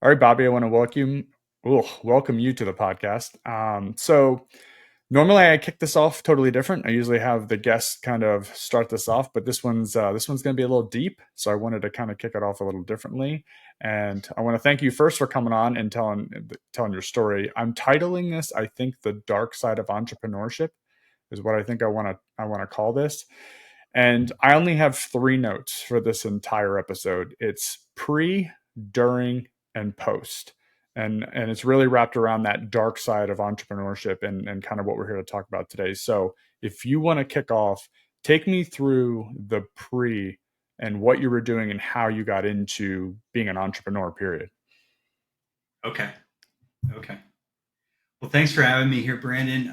All right, Bobby, I want to welcome you to the podcast. So normally I kick this off totally different. I usually have the guests kind of start this off, but this one's going to be a little deep. So I wanted to kind of kick it off a little differently. And I want to thank you first for coming on and telling your story. I'm titling this, I think, the dark side of entrepreneurship is what I think I want to call this. And I only have three notes for this entire episode. It's pre, during, and post. And it's really wrapped around that dark side of entrepreneurship and kind of what we're here to talk about today. So if you want to kick off, take me through the pre and what you were doing and how you got into being an entrepreneur, period. Okay. Okay. Well, thanks for having me here, Brandon.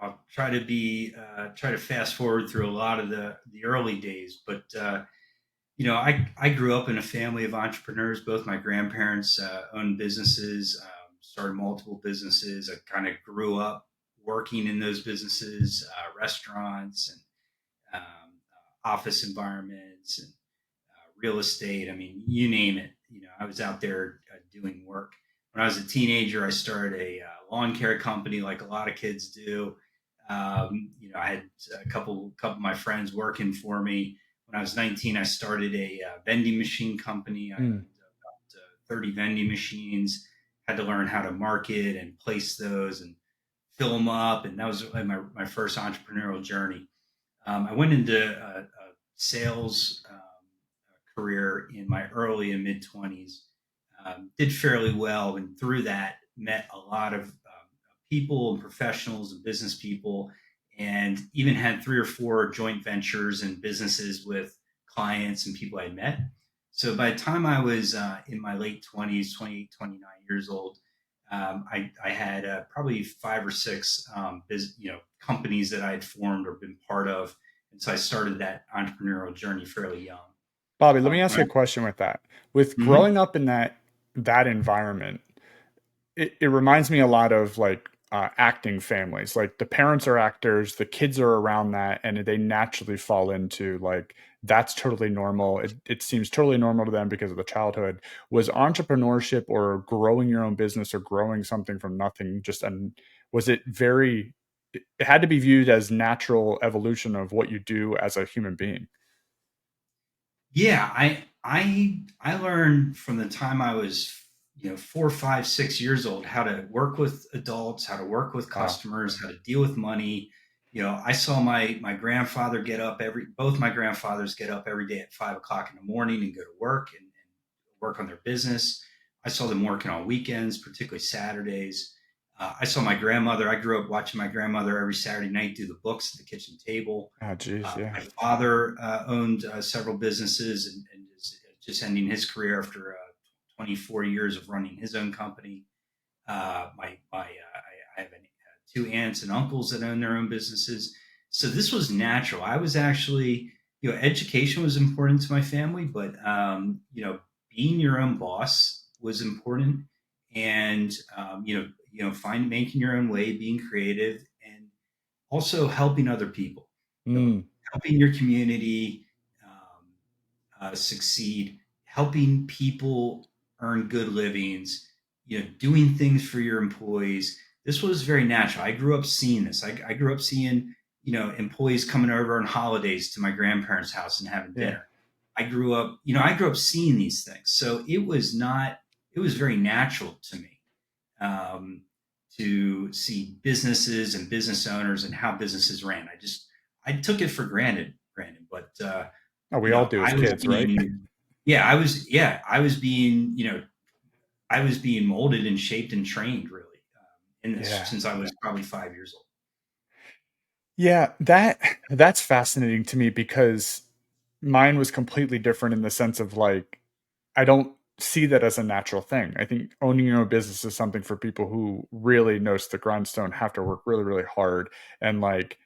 I'll try to fast forward through a lot of the early days, but I grew up in a family of entrepreneurs. Both my grandparents owned businesses, started multiple businesses. I kind of grew up working in those businesses, restaurants and office environments and real estate. I mean, you name it. I was out there doing work. When I was a teenager, I started a lawn care company, like a lot of kids do. I had a couple of my friends working for me. When I was 19, I started a vending machine company. I owned Mm. about 30 vending machines. Had to learn how to market and place those and fill them up, and that was like my first entrepreneurial journey. I went into sales career in my early and mid 20s. Did fairly well, and through that, met a lot of people and professionals and business people, and even had three or four joint ventures and businesses with clients and people I met. So by the time I was in my late 20s, 28, 29 years old, I had probably five or six companies that I had formed or been part of. And so I started that entrepreneurial journey fairly young. Bobby, let me ask you Right. a question with that. With Mhm. growing up in that environment, it reminds me a lot of like acting families. Like the parents are actors, the kids are around that, and they naturally fall into like that's totally normal. It seems totally normal to them because of the childhood. Was entrepreneurship or growing your own business or growing something from nothing just an was it very it had to be viewed as natural evolution of what you do as a human being. Yeah, I learned from the time I was 4, 5, 6 years old how to work with adults, how to work with Wow. customers, how to deal with money. I saw my grandfather get up every both my grandfathers get up every day at 5 o'clock in the morning and go to work and work on their business. I saw them working on weekends, particularly Saturdays. I saw my grandmother. I grew up watching my grandmother every Saturday night do the books at the kitchen table. Oh, geez, yeah. My father owned several businesses and is just ending his career after 24 years of running his own company. I have two aunts and uncles that own their own businesses. So this was natural. I was actually, education was important to my family, but being your own boss was important, and find making your own way, being creative, and also helping other people, Mm, helping your community succeed, helping people earn good livings, doing things for your employees. This was very natural. I grew up seeing this. I grew up seeing, employees coming over on holidays to my grandparents' house and having yeah. dinner. I grew up seeing these things. So it was very natural to me um, to see businesses and business owners and how businesses ran. I took it for granted, Brandon, but Oh, we all do as I was kids, right? being, I was being molded and shaped and trained really in this Yeah. since I was probably 5 years old. Yeah, that's fascinating to me because mine was completely different in the sense of like I don't see that as a natural thing. I think owning your own business is something for people who really knows the grindstone, have to work really, really hard, and like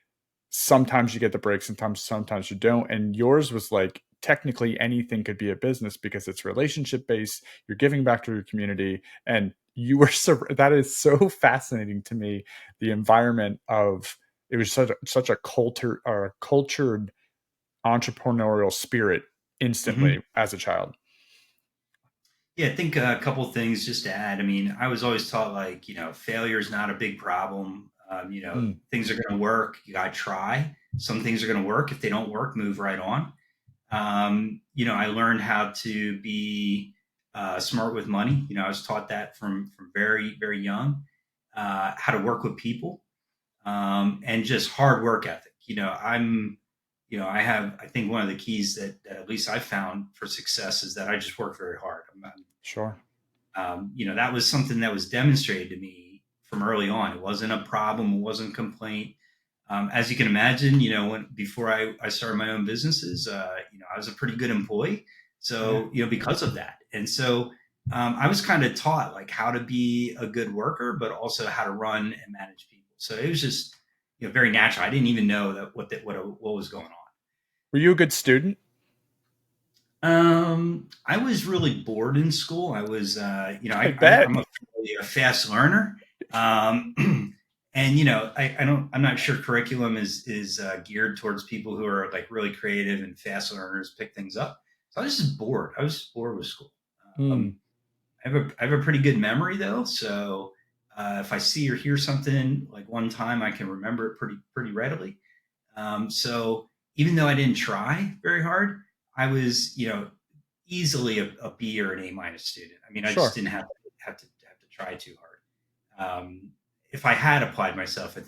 sometimes you get the breaks, sometimes you don't. And yours was like technically anything could be a business because it's relationship based. You're giving back to your community, and you were that is so fascinating to me. The environment of it was such a culture or a cultured entrepreneurial spirit Mhm. instantly as a child. Yeah, I think a couple things just to add. I mean, I was always taught like, failure is not a big problem. Mm, Things are going to work. You got to try. Some things are going to work. If they don't work, move right on. I learned how to be smart with money. I was taught that from very, very young, how to work with people, and just hard work ethic. I think one of the keys that at least I found for success is that I just work very hard. sure. That was something that was demonstrated to me from early on. It wasn't a problem. It wasn't a complaint. As you can imagine, when before I started my own businesses, I was a pretty good employee. Yeah. So, because of that, and so I was kind of taught like how to be a good worker, but also how to run and manage people. So it was just very natural. I didn't even know what was going on. Were you a good student? I was really bored in school. I was, I bet. I'm a fast learner. And I'm not sure curriculum is geared towards people who are like really creative and fast learners, pick things up. So I was just bored. I was just bored with school. Mm, Um, I have a pretty good memory though. So if I see or hear something like one time, I can remember it pretty readily. So even though I didn't try very hard, I was, easily a B or an A minus student. I mean, I just sure. didn't have to try too hard. If I had applied myself, I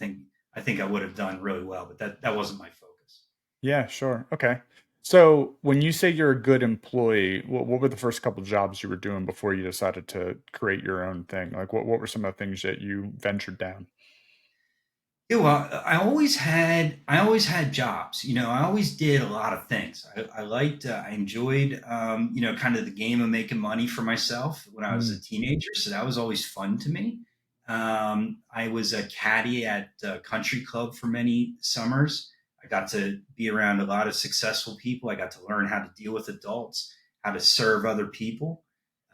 think I would have done really well, but that wasn't my focus. Yeah, sure. Okay. So when you say you're a good employee, what were the first couple jobs you were doing before you decided to create your own thing? Like what were some of the things that you ventured down? Yeah, well, I always had jobs. I always did a lot of things. I enjoyed, kind of the game of making money for myself when I was a Mm, teenager. So that was always fun to me. I was a caddy at a country club for many summers. I got to be around a lot of successful people. I got to learn how to deal with adults, how to serve other people.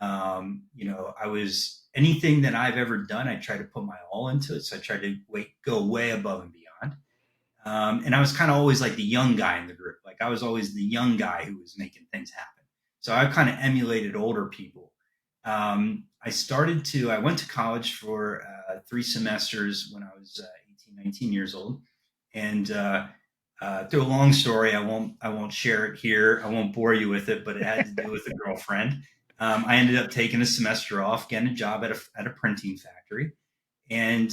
I was anything that I've ever done, I try to put my all into it. So I tried to go way above and beyond. And I was kind of always like the young guy in the group. Like I was always the young guy who was making things happen. So I kind of emulated older people. I went to college for 3 semesters when I was 18, 19 years old. And through a long story, I won't share it here. I won't bore you with it, but it had to do with a girlfriend. I ended up taking a semester off, getting a job at a printing factory. And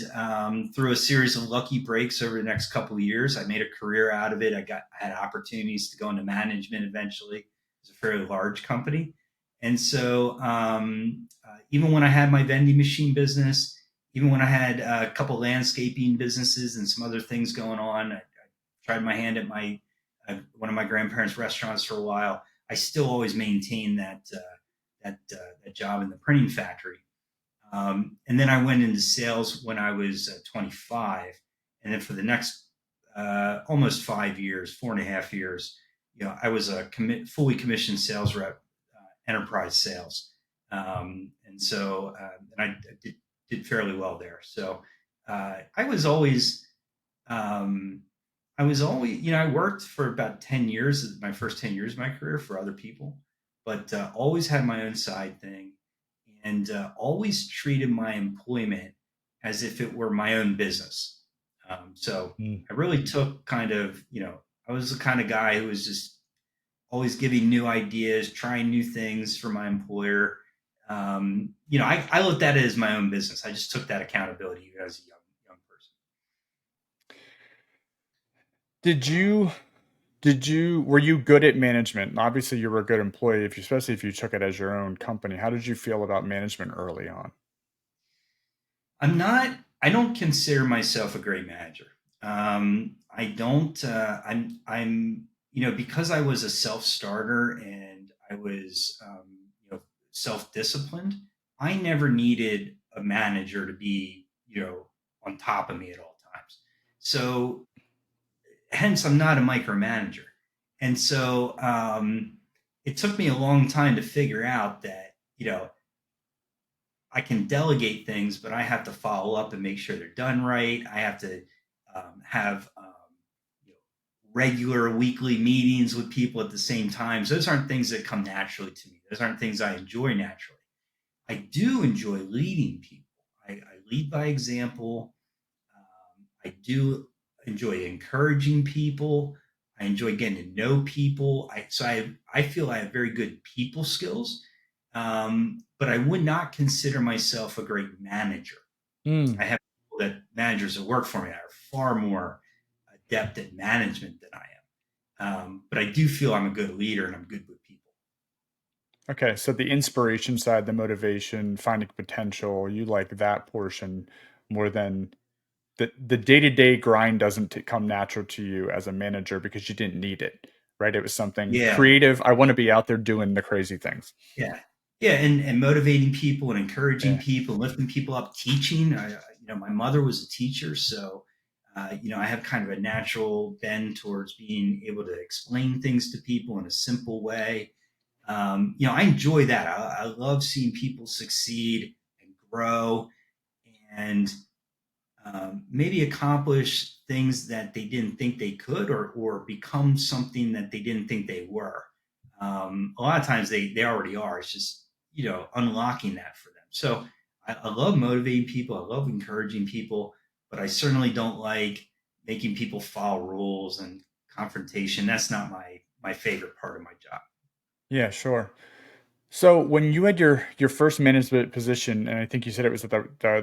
through a series of lucky breaks over the next couple of years, I made a career out of it. I had opportunities to go into management eventually. It was a fairly large company. And so even when I had my vending machine business, even when I had a couple landscaping businesses and some other things going on, I tried my hand at my one of my grandparents' restaurants for a while. I still always maintained that job in the printing factory. And then I went into sales when I was 25, and then for the next almost 5 years, 4.5 years, I was a fully commissioned sales rep, enterprise sales, and I did fairly well there. So I was always um, I worked for about 10 years, my first 10 years of my career for other people, but always had my own side thing and always treated my employment as if it were my own business. So mm. I really took I was the kind of guy who was just always giving new ideas, trying new things for my employer. I looked at it as my own business. I just took that accountability as a young person. Did you were you good at management? Obviously you were a good employee, especially if you took it as your own company. How did you feel about management early on? I don't consider myself a great manager. I don't, because I was a self starter and I was, self disciplined, I never needed a manager to be, on top of me at all times. So hence I'm not a micromanager. And so, it took me a long time to figure out that, I can delegate things, but I have to follow up and make sure they're done right. I have to have you know, regular weekly meetings with people at the same time. So those aren't things that come naturally to me. Those aren't things I enjoy naturally. I do enjoy leading people. I lead by example. I do enjoy encouraging people. I enjoy getting to know people. I feel I have very good people skills, but I would not consider myself a great manager. I Mm. have people that managers that work for me that are far more adept at management than I am. But I do feel I'm a good leader and I'm good with people. Okay, so the inspiration side, the motivation, finding potential, you like that portion more than the day-to-day grind doesn't come natural to you as a manager because you didn't need it, right? It was something Yeah, creative. I want to be out there doing the crazy things. yeah, yeah, and motivating people and encouraging Yeah. people, lifting people up, teaching. My mother was a teacher, so I have kind of a natural bend towards being able to explain things to people in a simple way. I enjoy that. I love seeing people succeed and grow, and maybe accomplish things that they didn't think they could, or become something that they didn't think they were. A lot of times they already are. It's just unlocking that for them. So I love motivating people. I love encouraging people, but I certainly don't like making people follow rules and confrontation. That's not my favorite part of my job. Yeah, sure. So when you had your first management position, and I think you said it was at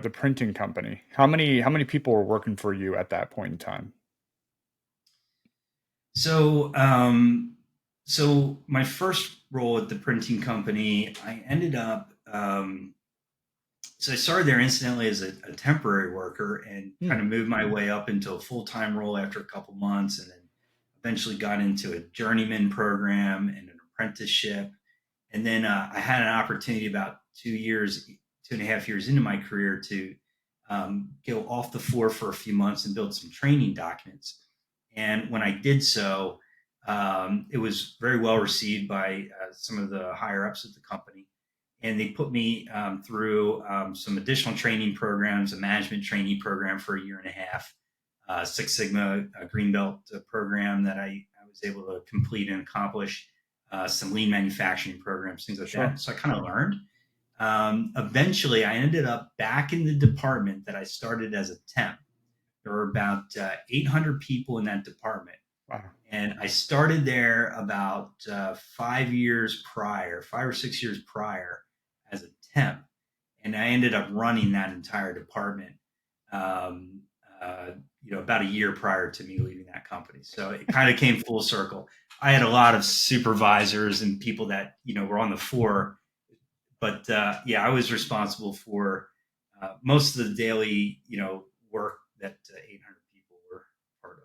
the printing company, how many people were working for you at that point in time? So, my first role at the printing company, I ended up. So I started there incidentally as a temporary worker and Hmm, kind of moved my way up into a full time role after a couple months, and then eventually got into a journeyman program and an apprenticeship. And then I had an opportunity about 2 years, 2.5 years into my career to go off the floor for a few months and build some training documents. And when I did so, it was very well received by some of the higher ups at the company. And they put me through some additional training programs, a management training program for a year and a half, Six Sigma Green Belt program that I was able to complete and accomplish, some lean manufacturing programs, things like sure. that. So I kind of learned. Eventually, I ended up back in the department that I started as a temp. There were about 800 people in that department. Wow. And I started there about 5 years prior, 5 or 6 years prior, as a temp. And I ended up running that entire department, um, about a year prior to me leaving that company. So it kind of came full circle. I had a lot of supervisors and people that, were on the floor, but yeah, I was responsible for most of the daily, work that 800 people were part of.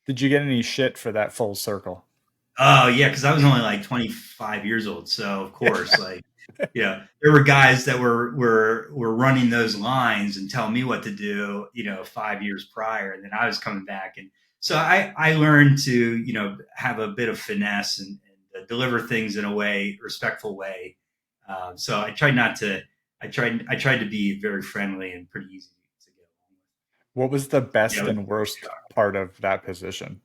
Did you get any shit for that full circle? Oh yeah, because I was only like 25 years old, so of course, like, there were guys that were running those lines and telling me what to do, 5 years prior, and then I was coming back, and so I learned to have a bit of finesse and deliver things in a respectful way. So I tried not to. I tried to be very friendly and pretty easy to get along What was the with. best It was and worst part of that position?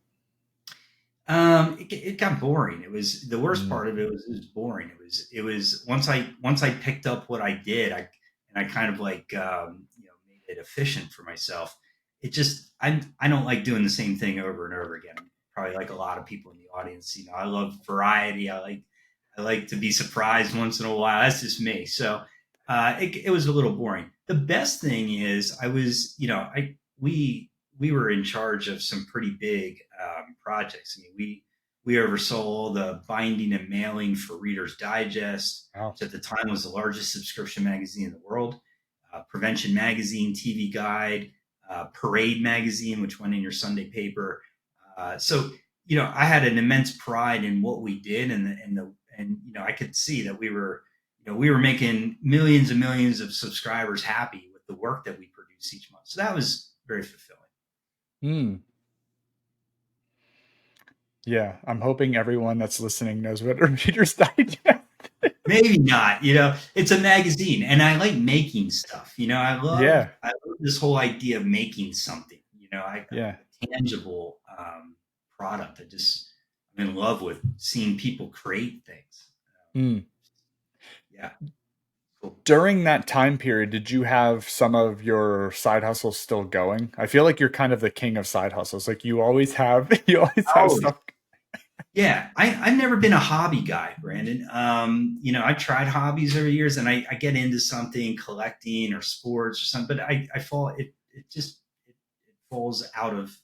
it got boring. It was the worst Mm, part of it was boring. It was once I picked up what I did, I kind of like made it efficient for myself. It just I don't like doing the same thing over and over again. Probably like a lot of people in the audience. I love variety. I like to be surprised once in a while. That's just me. So it was a little boring. The best thing is I was I we were in charge of some pretty big projects. I mean, we oversaw all the binding and mailing for Reader's Digest, wow. which at the time was the largest subscription magazine in the world. Prevention Magazine, TV Guide, Parade Magazine, which went in your Sunday paper. So I had an immense pride in what we did, and I could see that we were making millions and millions of subscribers happy with the work that we produced each month. So that was very fulfilling. Hmm. Yeah, I'm hoping everyone that's listening knows what a Reader's Digest. Maybe not. It's a magazine, and I like making stuff. Yeah, I love this whole idea of making something. yeah. A tangible product. I'm in love with seeing people create things. Hmm. Yeah, Cool. During that time period, did you have some of your side hustles still going? I feel like you're kind of the king of side hustles. Like you always have, you always have Oh, stuff yeah. I've never been a hobby guy, Brandon. I tried hobbies over years and I get into something, collecting or sports or something, but I fall, it falls out of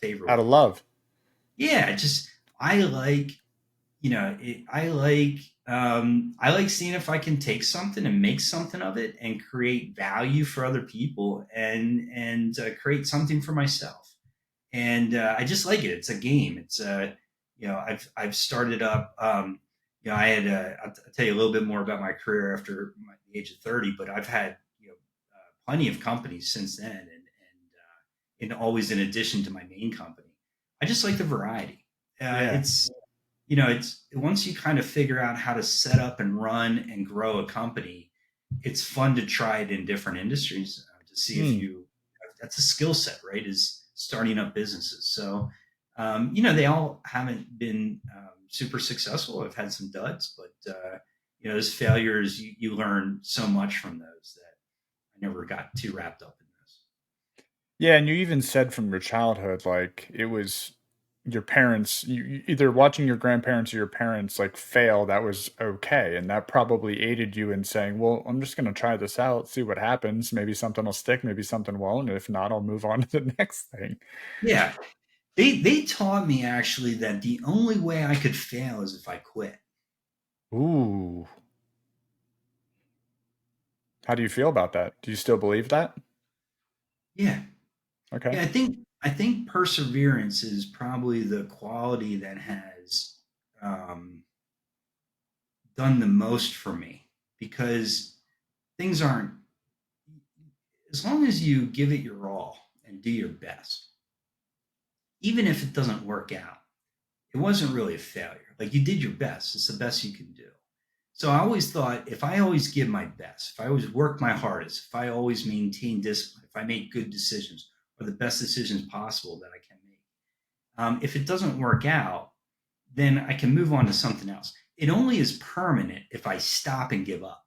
favor out with of me. love. Yeah. I like, I like seeing if I can take something and make something of it and create value for other people and create something for myself. And I just like it. It's a game. I've started up. I had. I'll tell you a little bit more about my career after the age of 30, but I've had plenty of companies since then, and always in addition to my main company. I just like the variety. Yeah. It's once you kind of figure out how to set up and run and grow a company, it's fun to try it in different industries to see if Hmm. you that's a skill set, right? Is starting up businesses. So, they all haven't been super successful. I've had some duds, but those failures, you learn so much from those that I never got too wrapped up in this. Yeah, and you even said from your childhood, like it was your parents, either watching your grandparents or your parents like fail, that was okay. And that probably aided you in saying, well, I'm just going to try this out, see what happens. Maybe something will stick, maybe something won't. And if not, I'll move on to the next thing. Yeah, they taught me actually that the only way I could fail is if I quit. Ooh. How do you feel about that? Do you still believe that? Yeah. Okay. Yeah, I think perseverance is probably the quality that has um, done the most for me because things aren't as long as you give it your all and do your best, even if it doesn't work out. It wasn't really a failure. Like you did your best. It's the best you can do. So I always thought if I always give my best, if I always work my hardest, if I always maintain discipline, if I make good decisions or the best decisions possible that I can make, if it doesn't work out, then I can move on to something else. It only is permanent if I stop and give up.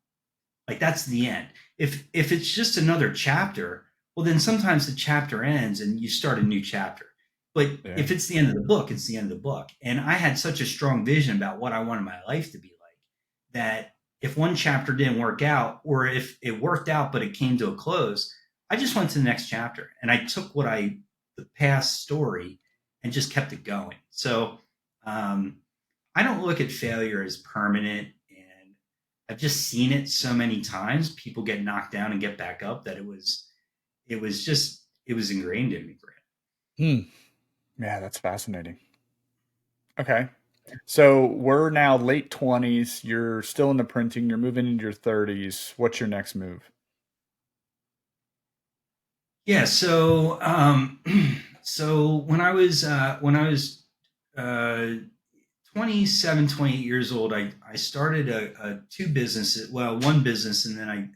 Like that's the end. If it's just another chapter, well then sometimes the chapter ends and you start a new chapter. But Yeah. if it's the end of the book, it's the end of the book. And I had such a strong vision about what I wanted my life to be like that if one chapter didn't work out or if it worked out but it came to a close, I just went to the next chapter and I took the past story and just kept it going. So um, I don't look at failure as permanent, and I've just seen it so many times. People get knocked down and get back up that it was ingrained in me, Grant. Hmm. Yeah, that's fascinating. Okay. So we're now late 20s. You're still in the printing. You're moving into your 30s. What's your next move? Yeah. So so when I was uh, 27, 28 years old, I started a two businesses. Well, one business, and then I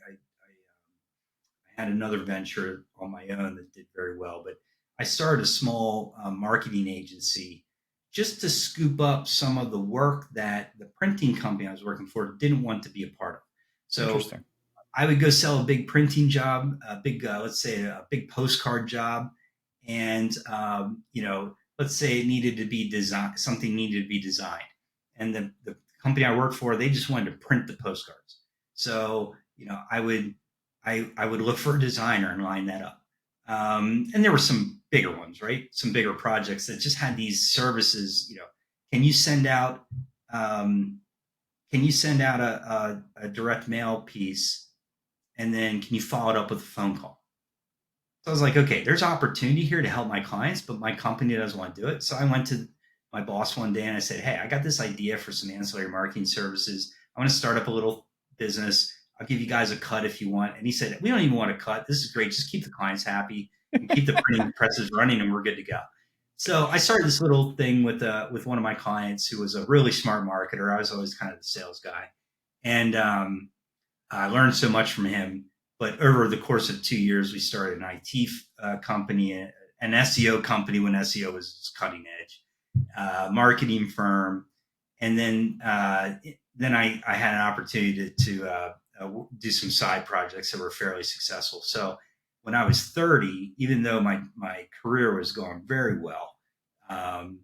had another venture on my own that did very well. But I started a small marketing agency just to scoop up some of the work that the printing company I was working for didn't want to be a part of. So Interesting. I would go sell a big printing job, a big, let's say, a big postcard job, and let's say it needed to be designed, something needed to be designed, and the company I worked for, they just wanted to print the postcards. So I would look for a designer and line that up. And there were some bigger ones, right? Some bigger projects that just had these services. Can you send out um, can you send out a direct mail piece and then can you follow it up with a phone call? So I was like, okay, there's opportunity here to help my clients, but my company doesn't want to do it. So I went to my boss one day and I said, hey, I got this idea for some ancillary marketing services. I want to start up a little business. I'll give you guys a cut if you want. And he said, we don't even want a cut. This is great. Just keep the clients happy and keep the printing presses running and we're good to go. So I started this little thing with one of my clients who was a really smart marketer. I was always kind of the sales guy. And I learned so much from him. But over the course of 2 years, we started an IT company, an SEO company when SEO was cutting edge, marketing firm, and then I had an opportunity to do some side projects that were fairly successful. So when I was 30, even though my career was going very well, um,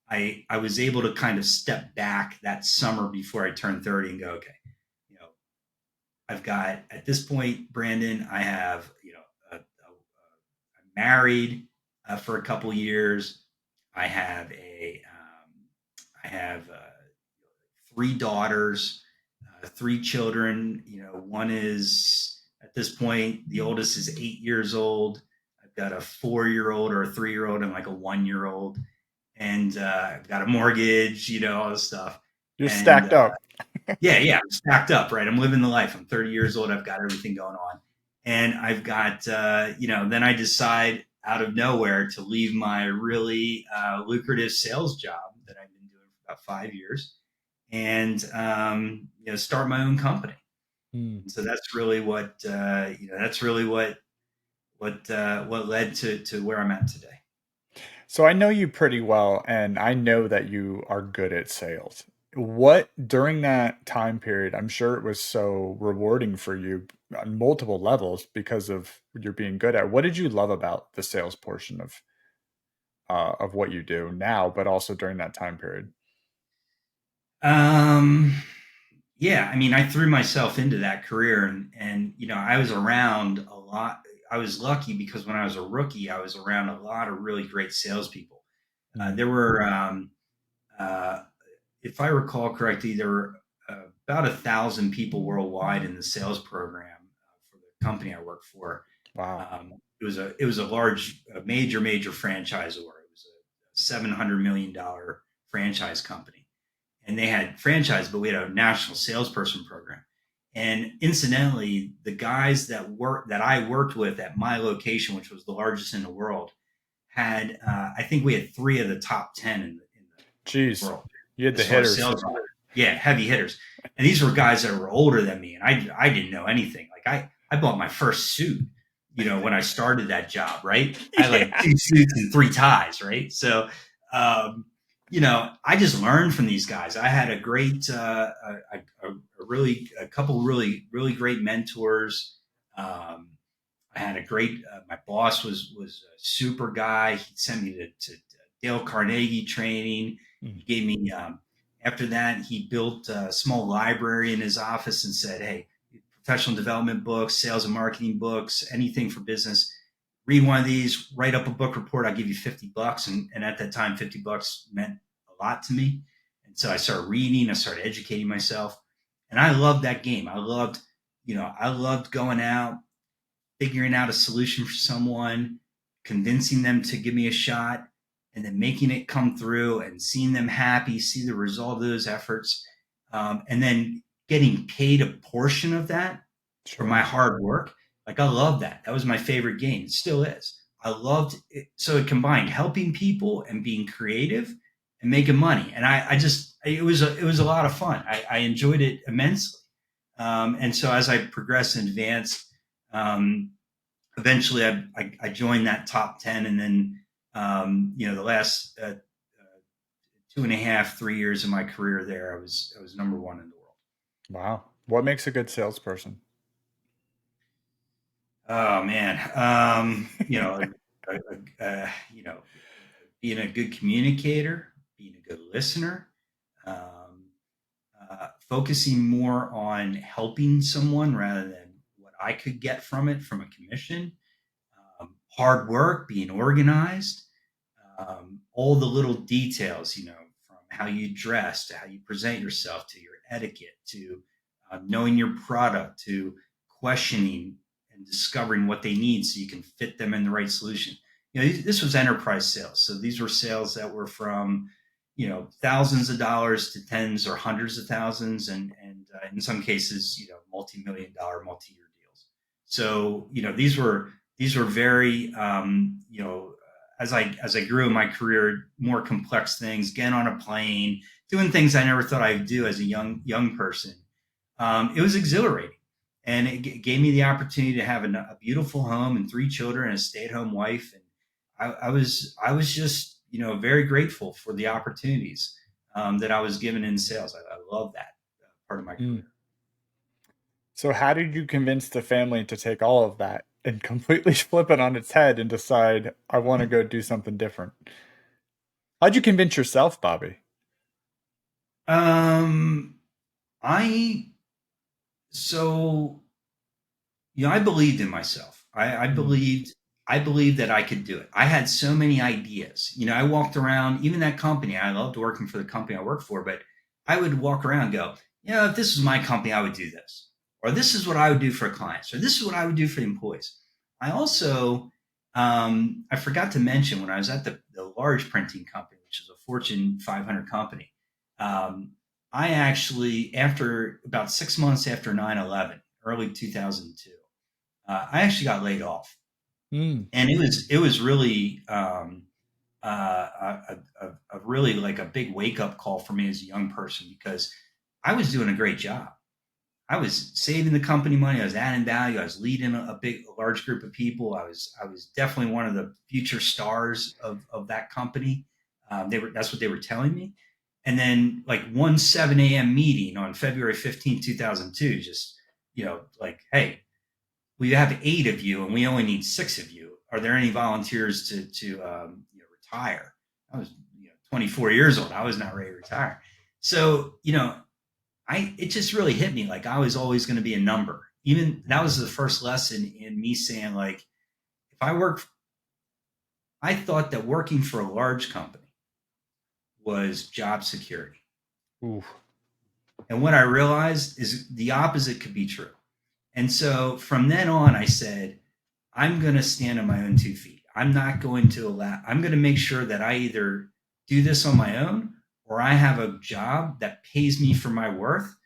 I was able to kind of step back that summer before I turned 30 and go, okay, you know, I've got at this point, Brandon, I have, I'm married for a couple years. I have I have 3 daughters, 3 children. One is at this point, the oldest is 8 years old. I've got a 4-year-old or a 3-year-old and like a 1-year-old, and I've got a mortgage, all this stuff. You're And stacked up. yeah, yeah, I'm stacked up, right? I'm living the life. I'm 30 years old. I've got everything going on. And I've got, then I decide out of nowhere to leave my really lucrative sales job that I've been doing for about 5 years and, start my own company. Hmm. And so that's really what led to where I'm at today. So I know you pretty well, and I know that you are good at sales. What during that time period, I'm sure it was so rewarding for you on multiple levels because of you're being good at. What did you love about the sales portion of what you do now, but also during that time period? Um, Yeah, I mean, I threw myself into that career, and I was around a lot. I was lucky because when I was a rookie, I was around a lot of really great salespeople. Hmm. There were, uh, if I recall correctly, there were about 1,000 people worldwide in the sales program for the company I worked for. Wow. It was a large, major franchisor. It was a $700 million franchise company, and they had franchise, but we had a national salesperson program. And incidentally, the guys that I worked with at my location, which was the largest in the world, had I think we had 3 of the top 10 in the Jeez. world You had the as far as hitters. sales. Yeah, heavy hitters, and these were guys that were older than me, and I didn't know anything. Like I bought my first suit, when I started that job, right? I had like Yeah. 2 suits and 3 ties, right? So, um, I just learned from these guys. I had a couple really great mentors. Um, I had a great. My boss was a super guy. He sent me to Dale Carnegie training. Mm. He gave me. After that, he built a small library in his office and said, "Hey, professional development books, sales and marketing books, anything for business. Read one of these. Write up a book report. I'll give you $50." And at that time, $50 meant a lot to me. And so I started reading. I started educating myself, and I loved that game. I loved going out, figuring out a solution for someone, convincing them to give me a shot, and then making it come through and seeing them happy, see the result of those efforts, and then getting paid a portion of that for my Sure. hard work. Like I love that. That was my favorite game. It still is. I loved it. So it combined helping people and being creative and making money. And I just it was a lot of fun. I enjoyed it immensely. And so as I progressed and advanced, um, eventually I joined that top 10. And then, the last 2.5, 3 years of my career there, I was number one in the world. Wow. What makes a good salesperson? Oh man. Being a good communicator, being a good listener, um, focusing more on helping someone rather than what I could get from it from a commission, hard work, being organized, all the little details, from how you dress to how you present yourself to your etiquette to knowing your product to questioning and discovering what they need so you can fit them in the right solution. This was enterprise sales. So these were sales that were from, thousands of dollars to tens or hundreds of thousands, and in some cases, multi-million dollar, multi-year deals. So, these were very, as I grew in my career, more complex things, getting on a plane, doing things I never thought I'd do as a young person. It was exhilarating, and it gave me the opportunity to have a beautiful home and 3 children and a stay-at-home wife. And I was just very grateful for the opportunities that I was given in sales. I love that part of my Mm. career. So how did you convince the family to take all of that and completely flip it on its head and decide I want to go do something different? How'd you convince yourself, Bobby? Um, I so I believed in myself. Mm, I believed that I could do it. I had so many ideas. I walked around, even that company. I loved working for the company I worked for, but I would walk around and go, if this was my company, I would do this, or this is what I would do for clients, or this is what I would do for the employees. I also, I forgot to mention when I was at the large printing company, which is a Fortune 500 company. Um, I actually, after about 6 months after 9/11, early 2002. I actually got laid off, mm, and it was really a really like a big wake up call for me as a young person because I was doing a great job. I was saving the company money. I was adding value. I was leading a large group of people. I was definitely one of the future stars of that company. That's what they were telling me. And then like one 7 a.m. meeting on February 15th, 2002, just like, hey, we have 8 of you and we only need 6 of you. Are there any volunteers to retire? I was 24 years old. I was not ready to retire. So, it just really hit me like I was always going to be a number. Even that was the first lesson in me saying like, if I work, I thought that working for a large company was job security. ooh, And what I realized is the opposite could be true. And so from then on, I said, I'm going to stand on my own 2 feet. I'm going to make sure that I either do this on my own or I have a job that pays me for my worth.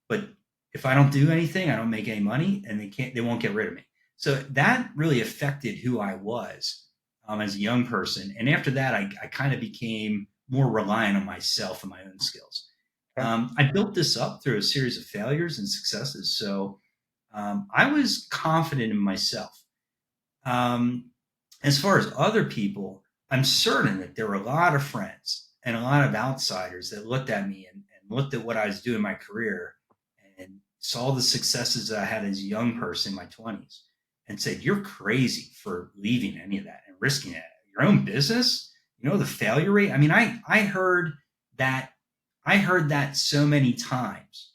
But if I don't do anything, I don't make any money and they won't get rid of me. So that really affected who I was as a young person. And after that, I kind of became more reliant on myself and my own skills. okay. I built this up through a series of failures and successes. So I was confident in myself. Um, as far as other people, I'm certain that there were a lot of friends and a lot of outsiders that looked at me and looked at what I was doing in my career and saw the successes that I had as a young person in my 20s and said, "You're crazy for leaving any of that and risking it. Your own business, the failure rate." I mean, that I heard that so many times,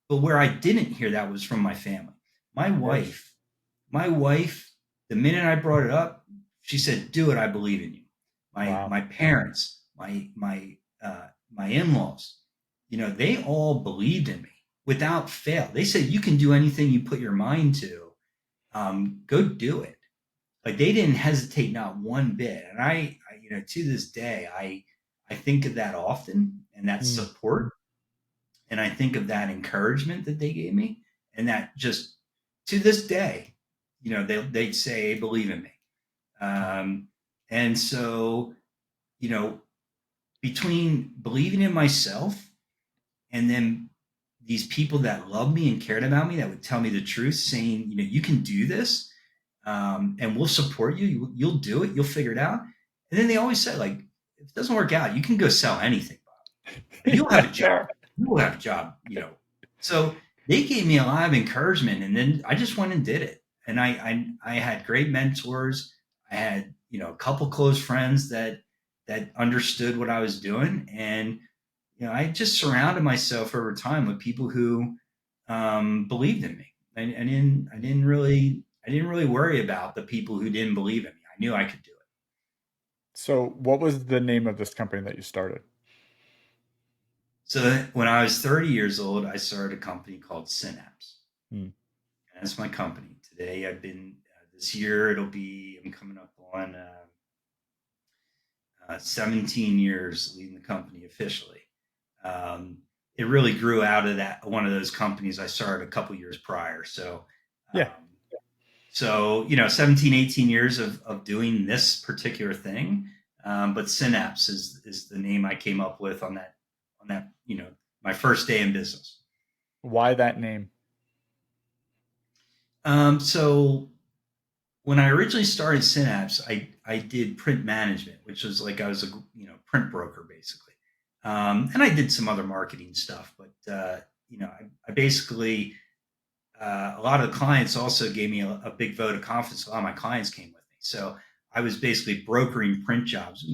but where I didn't hear that was from my family. My Yes. wife my wife, the minute I brought it up, she said, "Do it. I believe in you." My Wow. my parents, my in-laws, they all believed in me without fail. They said, "You can do anything you put your mind to. Go do it." Like they didn't hesitate not one bit. And to this day, I think of that often and that Mm. support, and I think of that encouragement that they gave me, and that just to this day, they'd say, "Believe in me." Um, and so, you know, between believing in myself and then these people that loved me and cared about me that would tell me the truth, saying, "You can do this, and we'll support you. You'll do it. You'll figure it out." And then they always said, like, if it doesn't work out, you can go sell anything. You'll have Yeah, a job. fair. You will have a job. So they gave me a lot of encouragement, and then I just went and did it. And I had great mentors. I had a couple close friends that understood what I was doing, and I just surrounded myself over time with people who believed in me. I didn't really worry about the people who didn't believe in me. I knew I could do it. So, what was the name of this company that you started? So when I was 30 years old, I started a company called Synapse. Mm. And that's my company. Today, this year, I'm coming up on 17 years leading the company officially. Um, it really grew out of that, one of those companies I started a couple years prior. Yeah. Um, so 17, 18 years of doing this particular thing. But Synapse is the name I came up with on that, my first day in business. Why that name? So when I originally started Synapse, I did print management, which was like I was a print broker basically, and I did some other marketing stuff. But I basically a lot of the clients also gave me a big vote of confidence. A lot of my clients came with me. So I was basically brokering print jobs.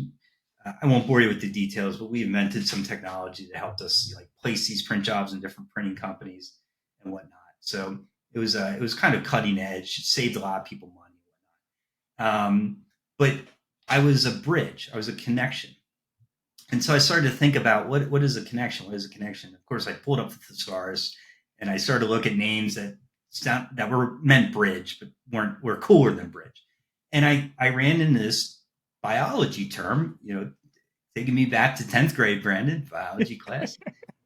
I won't bore you with the details, but we invented some technology that helped us like place these print jobs in different printing companies and whatnot. So it was kind of cutting edge. It saved a lot of people money. But I was a bridge. I was a connection. And so I started to think about what is a connection? What is a connection? Of course, I pulled up the thesaurus and I started to look at names that were meant bridge, but were cooler than bridge. And I ran into this biology term, taking me back to 10th grade, Brandon, biology class.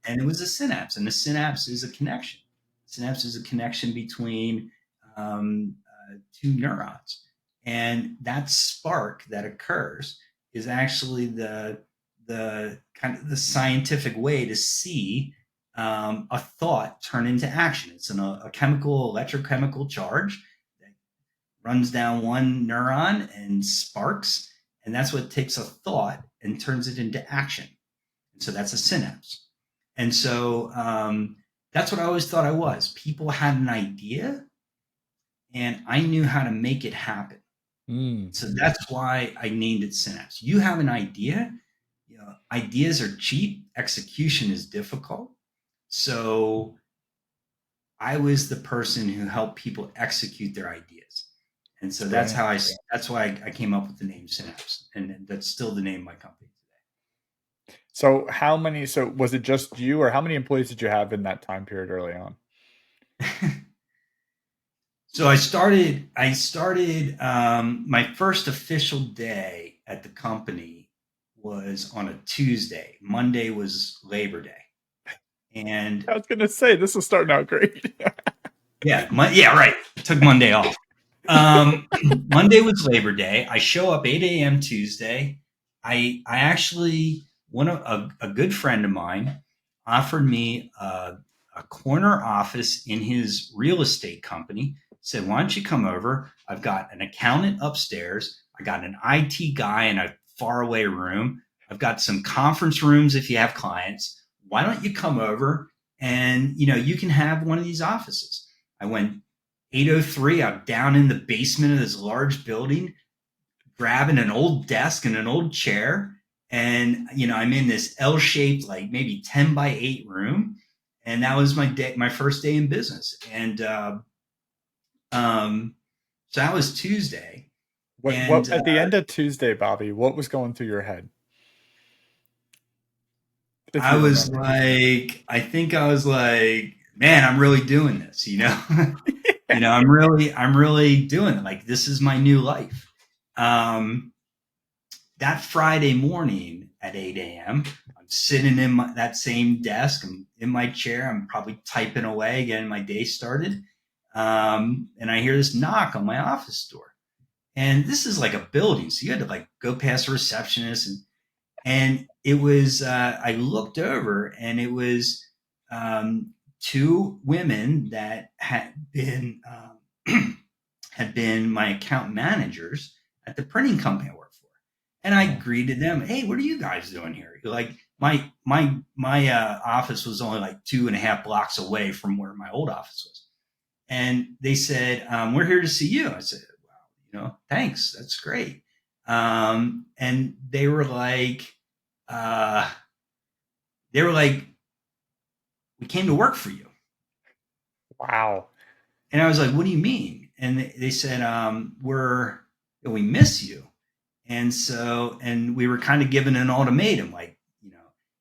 And it was a synapse. And the synapse is a connection. Synapse is a connection between two neurons. And that spark that occurs is actually the kind of the scientific way to see a thought turn into action. It's a chemical, electrochemical charge that runs down one neuron and sparks, and that's what takes a thought and turns it into action. And so that's a synapse. And so that's what I always thought I was. People had an idea, and I knew how to make it happen. Mm. So that's why I named it Synapse. You have an idea, ideas are cheap, execution is difficult. So I was the person who helped people execute their ideas. And so Brilliant. that's why I came up with the name Synapse. And that's still the name of my company So was it just you, or how many employees did you have in that time period early on? today. So I started my first official day at the company was on a Tuesday. Monday was Labor Day. And I was going to say, this is starting out great. yeah, right. Took Monday off. Monday was Labor Day. I show up 8 a.m. Tuesday. I actually a good friend of mine offered me a corner office in his real estate company. Said, "Why don't you come over? I've got an accountant upstairs. I got an IT guy in a faraway room. I've got some conference rooms if you have clients. Why don't you come over and you can have one of these offices?" I went 803. I'm down in the basement of this large building, grabbing an old desk and an old chair. And, I'm in this L shaped, like maybe 10 by 8 room. And that was my first day in business. And so that was Tuesday. What And at the end of Tuesday, Bobby, what was going through your head? If I you was remember. like, I think I was like, man, I'm really doing this, I'm really doing it. Like, this is my new life. Um, that Friday morning at 8 a.m., I'm sitting in that same desk. I'm in my chair. I'm probably typing away, getting my day started. And I hear this knock on my office door. And this is like a building. So you had to like go past a receptionist. And it was, I looked over and it was two women that had been my account managers at the printing company I worked for. And I Oh, greeted them. Hey, what are you guys doing here? Like my office was only like 2.5 blocks away from where my old office was. And they said, "We're here to see you." I said, "Wow, thanks. That's great." And uh, they were like, "We came to work for you." wow. And I was like, "What do you mean?" And they said, "We miss you." And we were kind of given an ultimatum, like,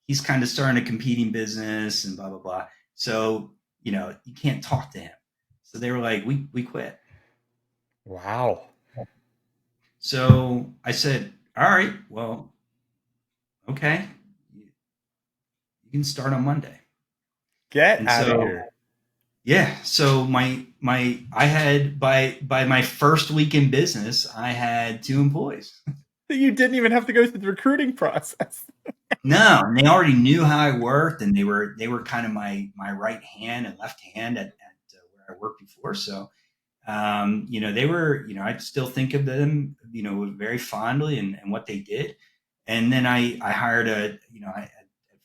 he's kind of starting a competing business and blah, blah, blah. So, you can't talk to him. So they were like, we quit. Wow. So I said, all right, well, okay, you can start on Monday. Get And out of so, here. yeah, so I had by my first week in business, I had 2 employees. You didn't even have to go through the recruiting process. No, and they already knew how I worked, and they were kind of my right hand and left hand at where I worked before. So, they were, I still think of them, very fondly and what they did. And then I hired at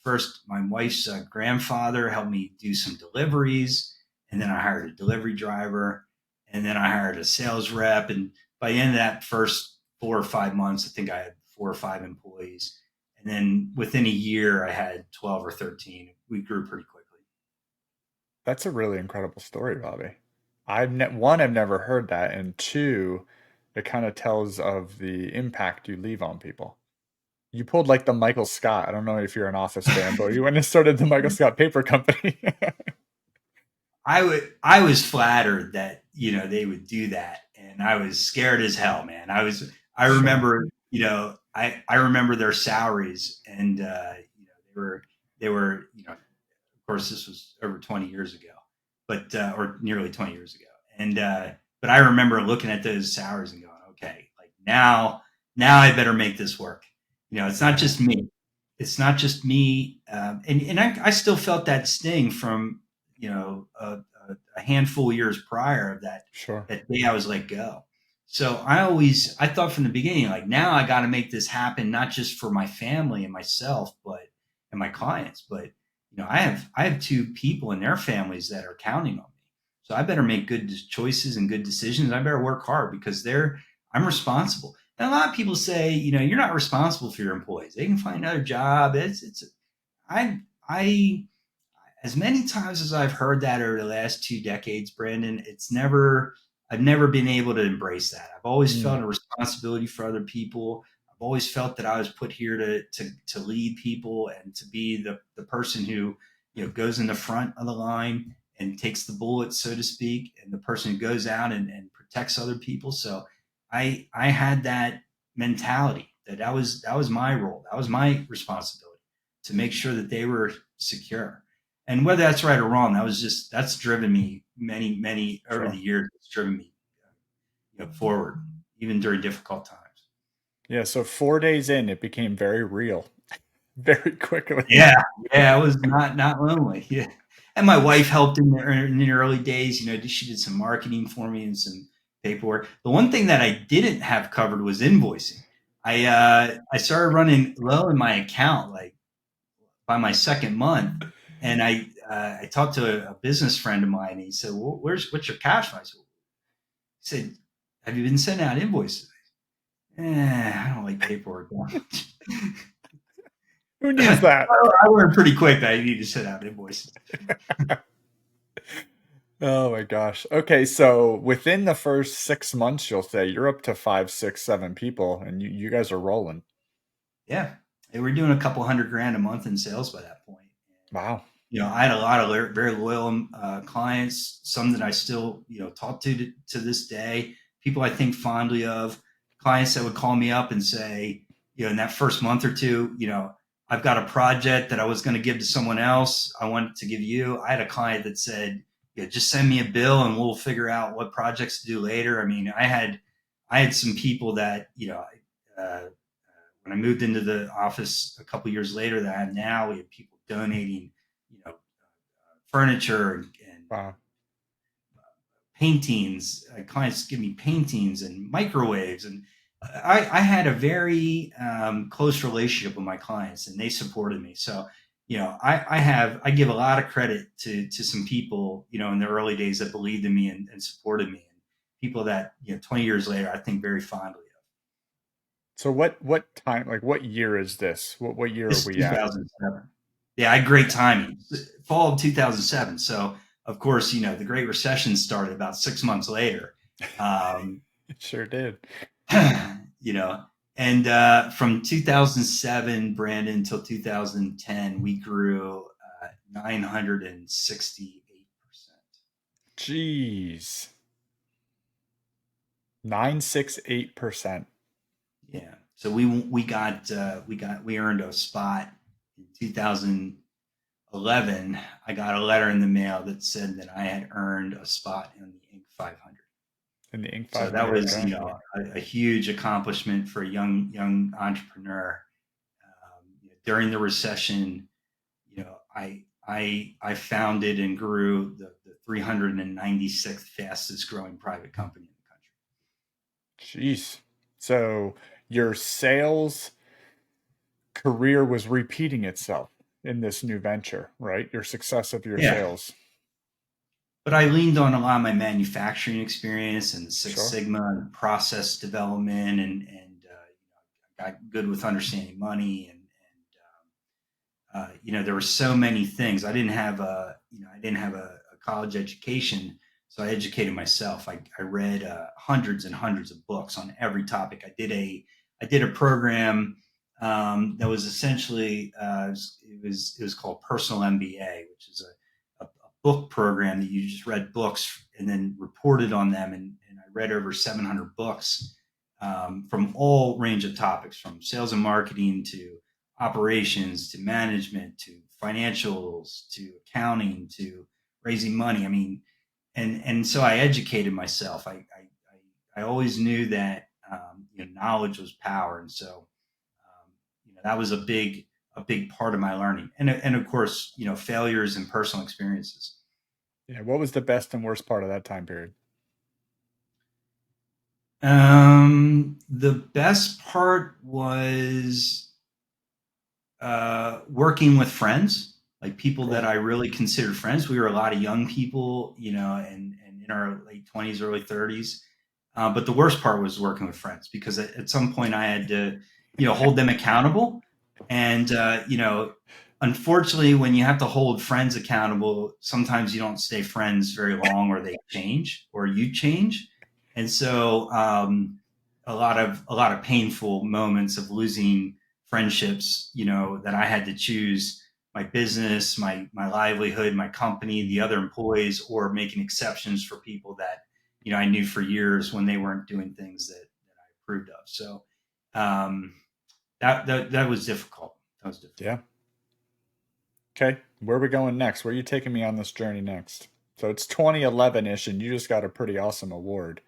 first my wife's grandfather helped me do some deliveries, and then I hired a delivery driver, and then I hired a sales rep. And by the end of that first 4 or 5 months, I think I had 4 or 5 employees. And then within a year, I had 12 or 13. We grew pretty quickly. That's a really incredible story, Bobby. One, I've never heard that, and two, it kind of tells of the impact you leave on people. You pulled like the Michael Scott. I don't know if you're an Office fan, but you went and started the Michael Scott Paper Company. I was flattered that they would do that, and I was scared as hell, man. I Sure, remember I remember their salaries, and they were of course this was over 20 years ago, but or nearly 20 years ago, and but I remember looking at those salaries and going, okay, like now I better make this work. It's not right, just me. It's not just me, and I still felt that sting from a handful of years prior of sure, that day I was let go. So I thought from the beginning, like, now I got to make this happen, not just for my family and myself, but and my clients, but I have two people and their families that are counting on me. So I better make good choices and good decisions. I better work hard because I'm responsible. And a lot of people say, you're not responsible for your employees. They can find another job. I as many times as I've heard that over the last 2 decades, Brandon, I've never been able to embrace that. I've always mm, felt a responsibility for other people. I've always felt that I was put here to lead people and to be the person who, goes in the front of the line and takes the bullet, so to speak, and the person who goes out and protects other people. So I had that mentality that was my role. That was my responsibility to make sure that they were secure. And whether that's right or wrong, that's driven me many over the sure. years. It's driven me forward, even during difficult times. Yeah, so 4 days in, it became very real, very quickly. Yeah, yeah, I was not lonely. Yeah, and my wife helped in the early days. She did some marketing for me and some paperwork. The one thing that I didn't have covered was invoicing. I started running low in my account, like by my second month, and I talked to a business friend of mine, and he said, well, what's your cash flow? He said, have you been sending out invoices? I don't like paperwork. Who needs that? I learned pretty quick that I need to send out invoices. Oh my gosh. Okay, so within the first 6 months, you'll say you're up to five, six, seven people, and you guys are rolling. Yeah, and we're doing a couple $100,000 a month in sales by that point. Wow. I had a lot of very loyal clients, some that I still talk to this day. People I think fondly of, clients that would call me up and say, in that first month or two, I've got a project that I was going to give to someone else. I wanted to give you. I had a client that said, just send me a bill and we'll figure out what projects to do later. I mean, I had some people that uh, when I moved into the office a couple years later that I have now, we have people donating, furniture and Wow. paintings. Clients give me paintings and microwaves, and I had a very close relationship with my clients, and they supported me. So, I give a lot of credit to some people, in the early days that believed in me and supported me, and people that 20 years later I think very fondly of. So what time, like what year is this? What year are This is we at? 2007. Yeah, I had great timing. Fall of 2007. So, of course, the Great Recession started about 6 months later. Um, It sure did. you know, and from 2007, Brandon, until 2010, we grew 968%. Jeez. 968%. Yeah. So we earned a spot in 2011. I got a letter in the mail that said that I had earned a spot in the Inc. 500. In the Inc. So that 500. was, Okay. a huge accomplishment for a young entrepreneur. During the recession, I founded and grew the 396th fastest growing private company in the country. Jeez. So your sales career was repeating itself in this new venture, right? Your success of your Yeah, sales. but I leaned on a lot of my manufacturing experience and Six Sure. Sigma and process development, got good with understanding money there were so many things. I didn't have a college education, so I educated myself. I read hundreds and hundreds of books on every topic. I did a program that was essentially it was called Personal MBA, which is a book program that you just read books and then reported on them. And I read over 700 books from all range of topics, from sales and marketing to operations to management to financials to accounting to raising money. I mean, and so I educated myself. I always knew that knowledge was power, and so that was a big part of my learning, and of course failures and personal experiences. Yeah. What was the best and worst part of that time period? The best part was working with friends, like people that Cool. I really considered friends. We were a lot of young people, and in our late 20s, early 30s. But the worst part was working with friends because at some point I had to, hold them accountable. And, unfortunately, when you have to hold friends accountable, sometimes you don't stay friends very long or they change or you change. And so a lot of painful moments of losing friendships, that I had to choose my business, my livelihood, my company, the other employees, or making exceptions for people that I knew for years when they weren't doing things that I approved of. So um, that was difficult. That was difficult. Yeah. Okay. Where are we going next? Where are you taking me on this journey next? So it's 2011-ish, and you just got a pretty awesome award.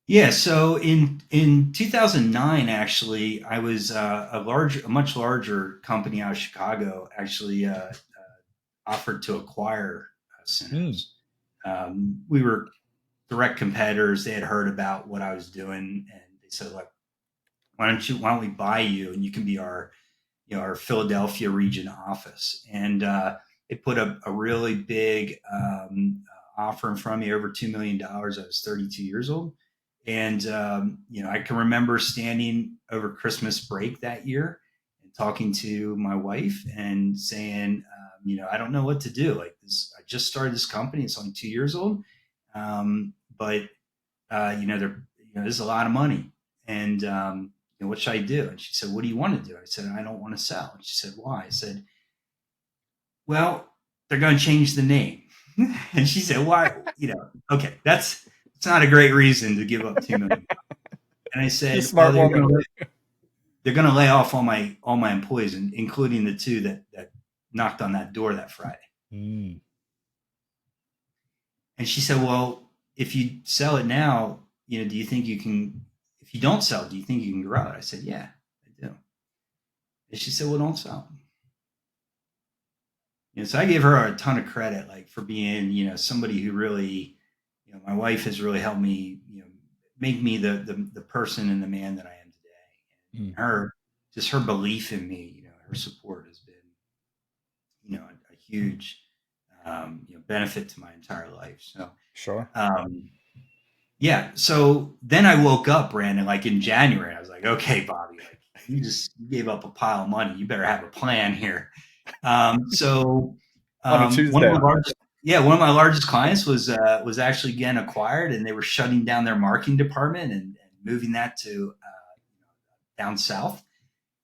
Yeah, so in 2009, actually, I was a much larger company out of Chicago actually offered to acquire Hmm. Synapse. We were direct competitors. They had heard about what I was doing, and they said, "Look, why don't we buy you, and you can be our Philadelphia region office." And they put a really big offer in front of me, over $2 million. I was 32 years old, and I can remember standing over Christmas break that year and talking to my wife and saying, I don't know what to do. Like this, I just started this company. It's only 2 years old, but this is a lot of money, and what should I do? And she said, what do you want to do? I said, I don't want to sell. And she said, why? I said, well, they're going to change the name. And she said, why? Okay, it's not a great reason to give up 2 million. And I She's a said, well, smart woman. they're going to lay off all my employees, including the two that knocked on that door that Friday. Mm. And she said, well, if you sell it now, do you think you can? If you don't sell, do you think you can grow it? I said, yeah, I do. And she said, well, don't sell. So I gave her a ton of credit, like for being, somebody who really, my wife has really helped me, make me the person and the man that I am today. Mm. And her belief in me, her support has been, a huge, benefit to my entire life. So, Sure. um, yeah. So then I woke up, Brandon, like in January. I was like, okay, Bobby, like you gave up a pile of money. You better have a plan here. So On a one of my Tuesday. largest, yeah, one of my largest clients was actually getting acquired, and they were shutting down their marketing department and moving that to down south.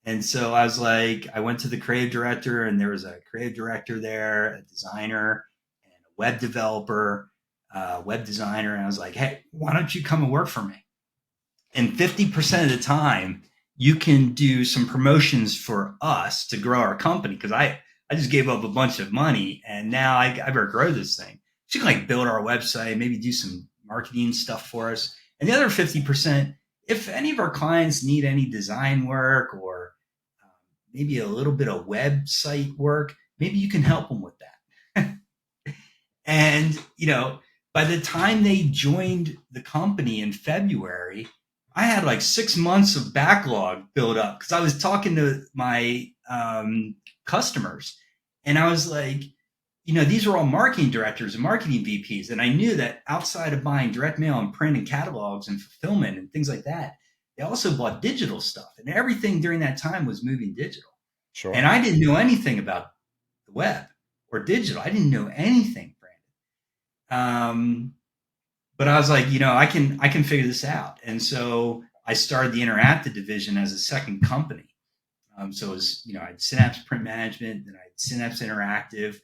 And so I was like, I went to the creative director, and there was a creative director there, a designer, and a web developer, web designer. And I was like, hey, why don't you come and work for me? And 50% of the time, you can do some promotions for us to grow our company. Cause I just gave up a bunch of money and now I better grow this thing. She can like build our website, maybe do some marketing stuff for us. And the other 50%, if any of our clients need any design work or maybe a little bit of website work, maybe you can help them with that. And, by the time they joined the company in February, I had like 6 months of backlog built up because I was talking to my customers and I was like, these were all marketing directors and marketing VPs. And I knew that outside of buying direct mail and print and catalogs and fulfillment and things like that, they also bought digital stuff. And everything during that time was moving digital. And Sure. I didn't know anything about the web or digital. I didn't know anything, Brandon. But I was like, I can figure this out. And so I started the interactive division as a second company. So it was, I had Synapse Print Management, then I had Synapse Interactive.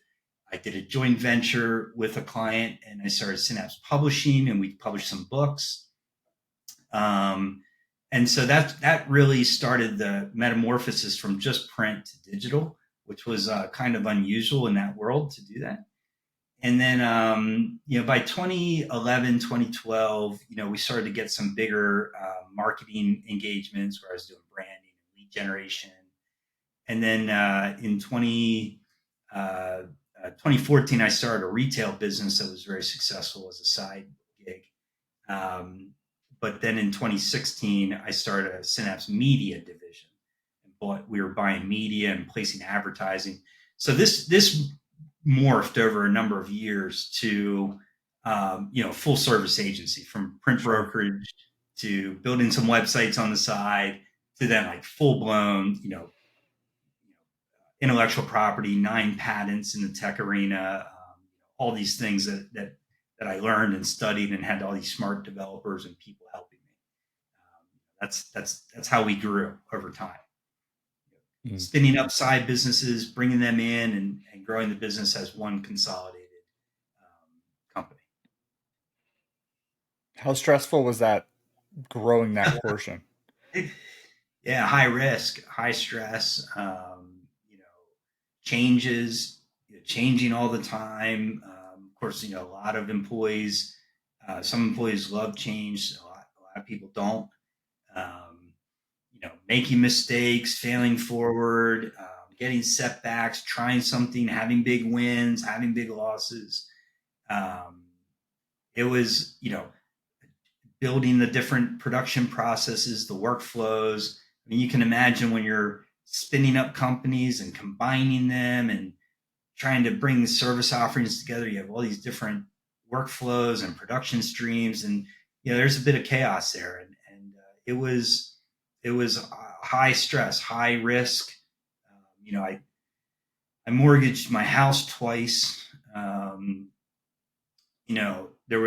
I did a joint venture with a client, and I started Synapse Publishing, and we published some books. Um, and so that really started the metamorphosis from just print to digital, which was kind of unusual in that world to do that. And then, by 2011, 2012, we started to get some bigger marketing engagements where I was doing branding and lead generation. And then in 2014, I started a retail business that was very successful as a side gig. But then in 2016, I started a Synapse Media division. We were buying media and placing advertising. So this morphed over a number of years to full service agency, from print Sure. brokerage to building some websites on the side to then like full blown intellectual property, 9 patents in the tech arena, all these things that I learned and studied, and had all these smart developers and people helping me. That's how we grew over time. Mm. Spinning up side businesses, bringing them in, and growing the business as one consolidated company. How stressful was that growing that portion? Yeah, high risk, high stress. Changes, changing all the time. Of course, a lot of employees. Some employees love change. A lot of people don't. Making mistakes, failing forward, getting setbacks, trying something, having big wins, having big losses. Um, it was, building the different production processes, the workflows. I mean, you can imagine when you're spinning up companies and combining them and trying to bring the service offerings together, you have all these different workflows and production streams, and there's a bit of chaos there, and it was high stress, high risk. I mortgaged my house twice. There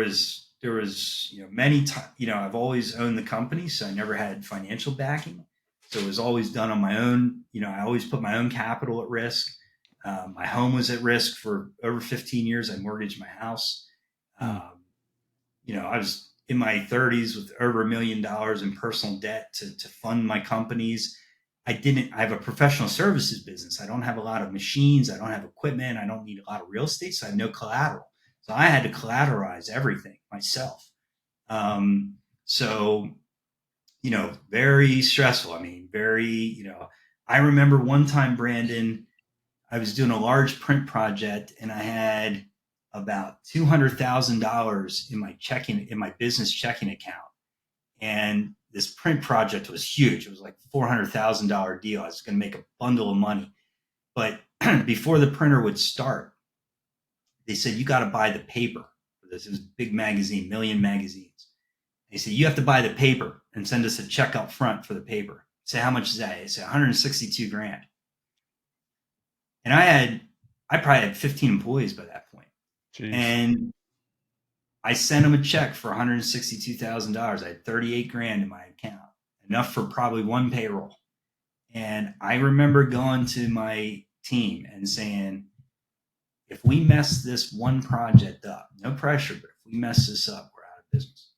was many times. I've always owned the company, so I never had financial backing. So it was always done on my own. I always put my own capital at risk. My home was at risk for over 15 years. I mortgaged my house. Mm. I was in my 30s with over $1 million in personal debt to fund my companies. I have a professional services business. I don't have a lot of machines. I don't have equipment. I don't need a lot of real estate. So I have no collateral. So I had to collateralize everything myself. So, very stressful. I mean, I remember one time, Brandon, I was doing a large print project, and I had about $200,000 in my business checking account. And this print project was huge. It was like $400,000 deal. I was going to make a bundle of money. But before the printer would start, they said, you got to buy the paper for this. It was a big magazine, Million magazines. They said, you have to buy the paper and send us a check up front for the paper. I said, how much is that? They said, 162 grand. And I probably had 15 employees by that point. Jeez. And I sent them a check for $162,000. I had 38 grand in my account, enough for probably one payroll. And I remember going to my team and saying, if we mess this one project up, no pressure, but if we mess this up, we're out of business.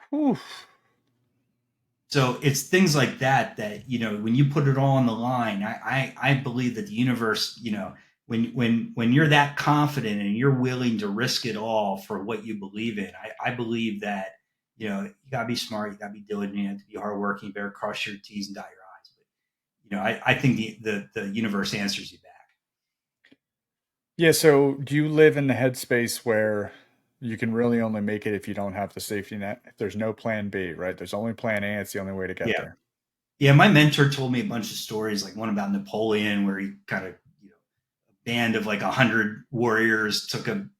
Whew. So it's things like that when you put it all on the line, I believe that the universe, when you're that confident and you're willing to risk it all for what you believe in, I believe that you gotta be smart, you gotta be diligent, you have to be hardworking, you better cross your T's and dot your I's. But I think the universe answers you back. Yeah. So, do you live in the headspace where you can really only make it if you don't have the safety net? If there's no plan B, right? There's only plan A. It's the only way to get Yeah. there. Yeah, my mentor told me a bunch of stories, like one about Napoleon, where he kind of band of like 100 warriors took on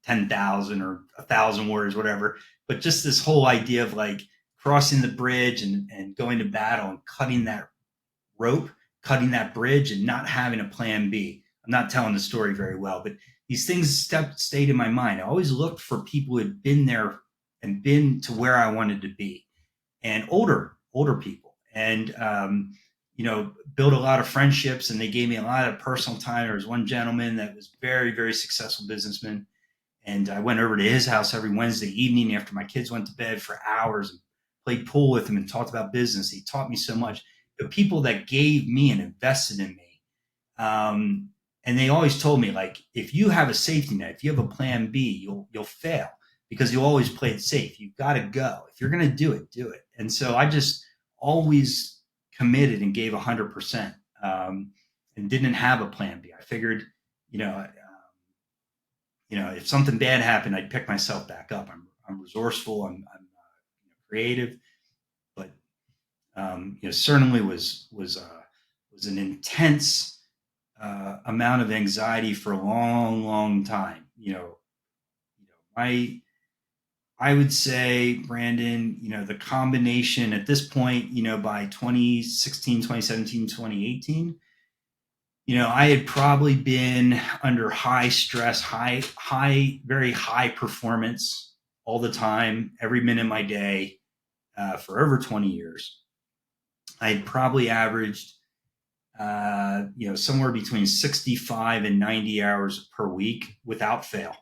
10,000 or 1,000 warriors, whatever. But just this whole idea of like crossing the bridge and going to battle and cutting that rope, cutting that bridge, and not having a plan B. I'm not telling the story very well, but these things stayed in my mind. I always looked for people who had been there and been to where I wanted to be, and older people, and built a lot of friendships, and they gave me a lot of personal time. There was one gentleman that was very, very successful businessman, and I went over to his house every Wednesday evening after my kids went to bed for hours and played pool with him and talked about business. He taught me so much. The people that gave me and invested in me, um, and they always told me, like, if you have a safety net, if you have a plan B, you'll fail because you always play it safe. You've got to go. If you're going to do it, do it. And so I just always committed and gave 100%, and didn't have a plan B. I figured, you know, if something bad happened, I'd pick myself back up. I'm resourceful. I'm creative, but certainly was an intense amount of anxiety for a long, long time. I would say, Brandon, the combination at this point, by 2016, 2017, 2018, I had probably been under high stress, very high performance all the time, every minute of my day, for over 20 years. I had probably averaged, somewhere between 65 and 90 hours per week without fail.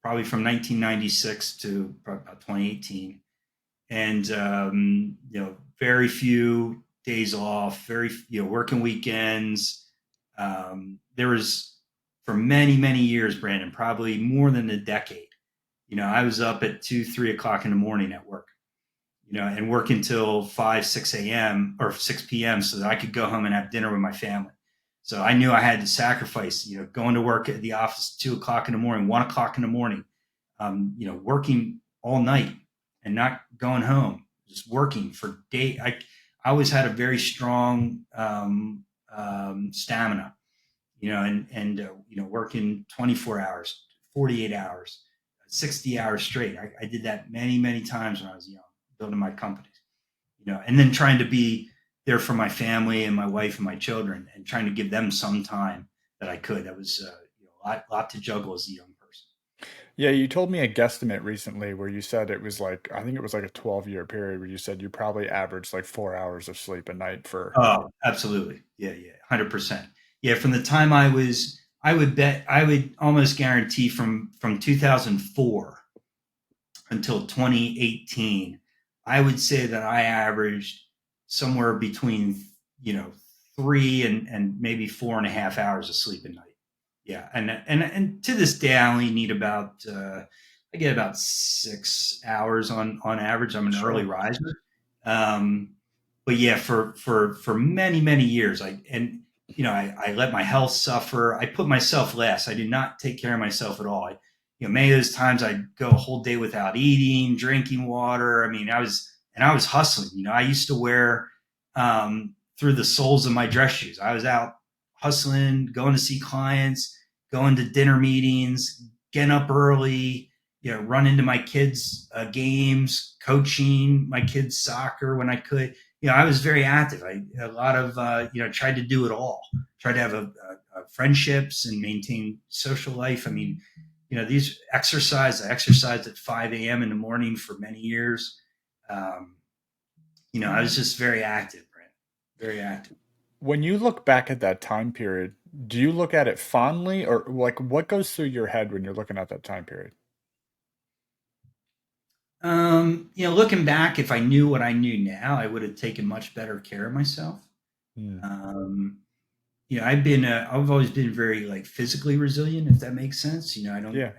Probably from 1996 to about 2018. And, very few days off, working weekends. There was, for many, many years, Brandon, probably more than a decade, I was up at 2, 3 o'clock in the morning at work, and work until 5, 6 a.m. or 6 p.m. so that I could go home and have dinner with my family. So I knew I had to sacrifice, going to work at the office 2 o'clock in the morning, 1 o'clock in the morning, working all night and not going home, just working for days. I always had a very strong stamina, and working 24 hours, 48 hours, 60 hours straight. I did that many, many times when I was young, building my companies, and then trying to be there for my family and my wife and my children, and trying to give them some time that I could. That was a lot to juggle as a young person. Yeah, you told me a guesstimate recently where you said it was like, I think it was like a 12-year period where you said you probably averaged like 4 hours of sleep a night for. Oh, absolutely. Yeah, yeah, 100%. Yeah, from the time I would almost guarantee from 2004 until 2018, I would say that I averaged somewhere between, you know, 3 and maybe 4.5 hours of sleep a night. Yeah, and to this day, I only need about I get about 6 hours on average. I'm an early Sure. riser, um, but yeah, for many, many years, I let my health suffer. I put myself last. I did not take care of myself at all. Many of those times I'd go a whole day without eating, drinking water. I mean, I was hustling. I used to wear through the soles of my dress shoes. I was out hustling, going to see clients, going to dinner meetings, getting up early, run into my kids' games, coaching my kids' soccer when I could. I was very active. I a lot of tried to do it all. Tried to have friendships and maintain social life. I mean, these exercise. I exercised at 5 a.m. in the morning for many years. Um, I was just very active, Brent. Very active. When you look back at that time period, do you look at it fondly or like what goes through your head when you're looking at that time period? Looking back, if I knew what I knew now, I would have taken much better care of myself. Hmm. Um, I've always been very like physically resilient, if that makes sense. Yeah.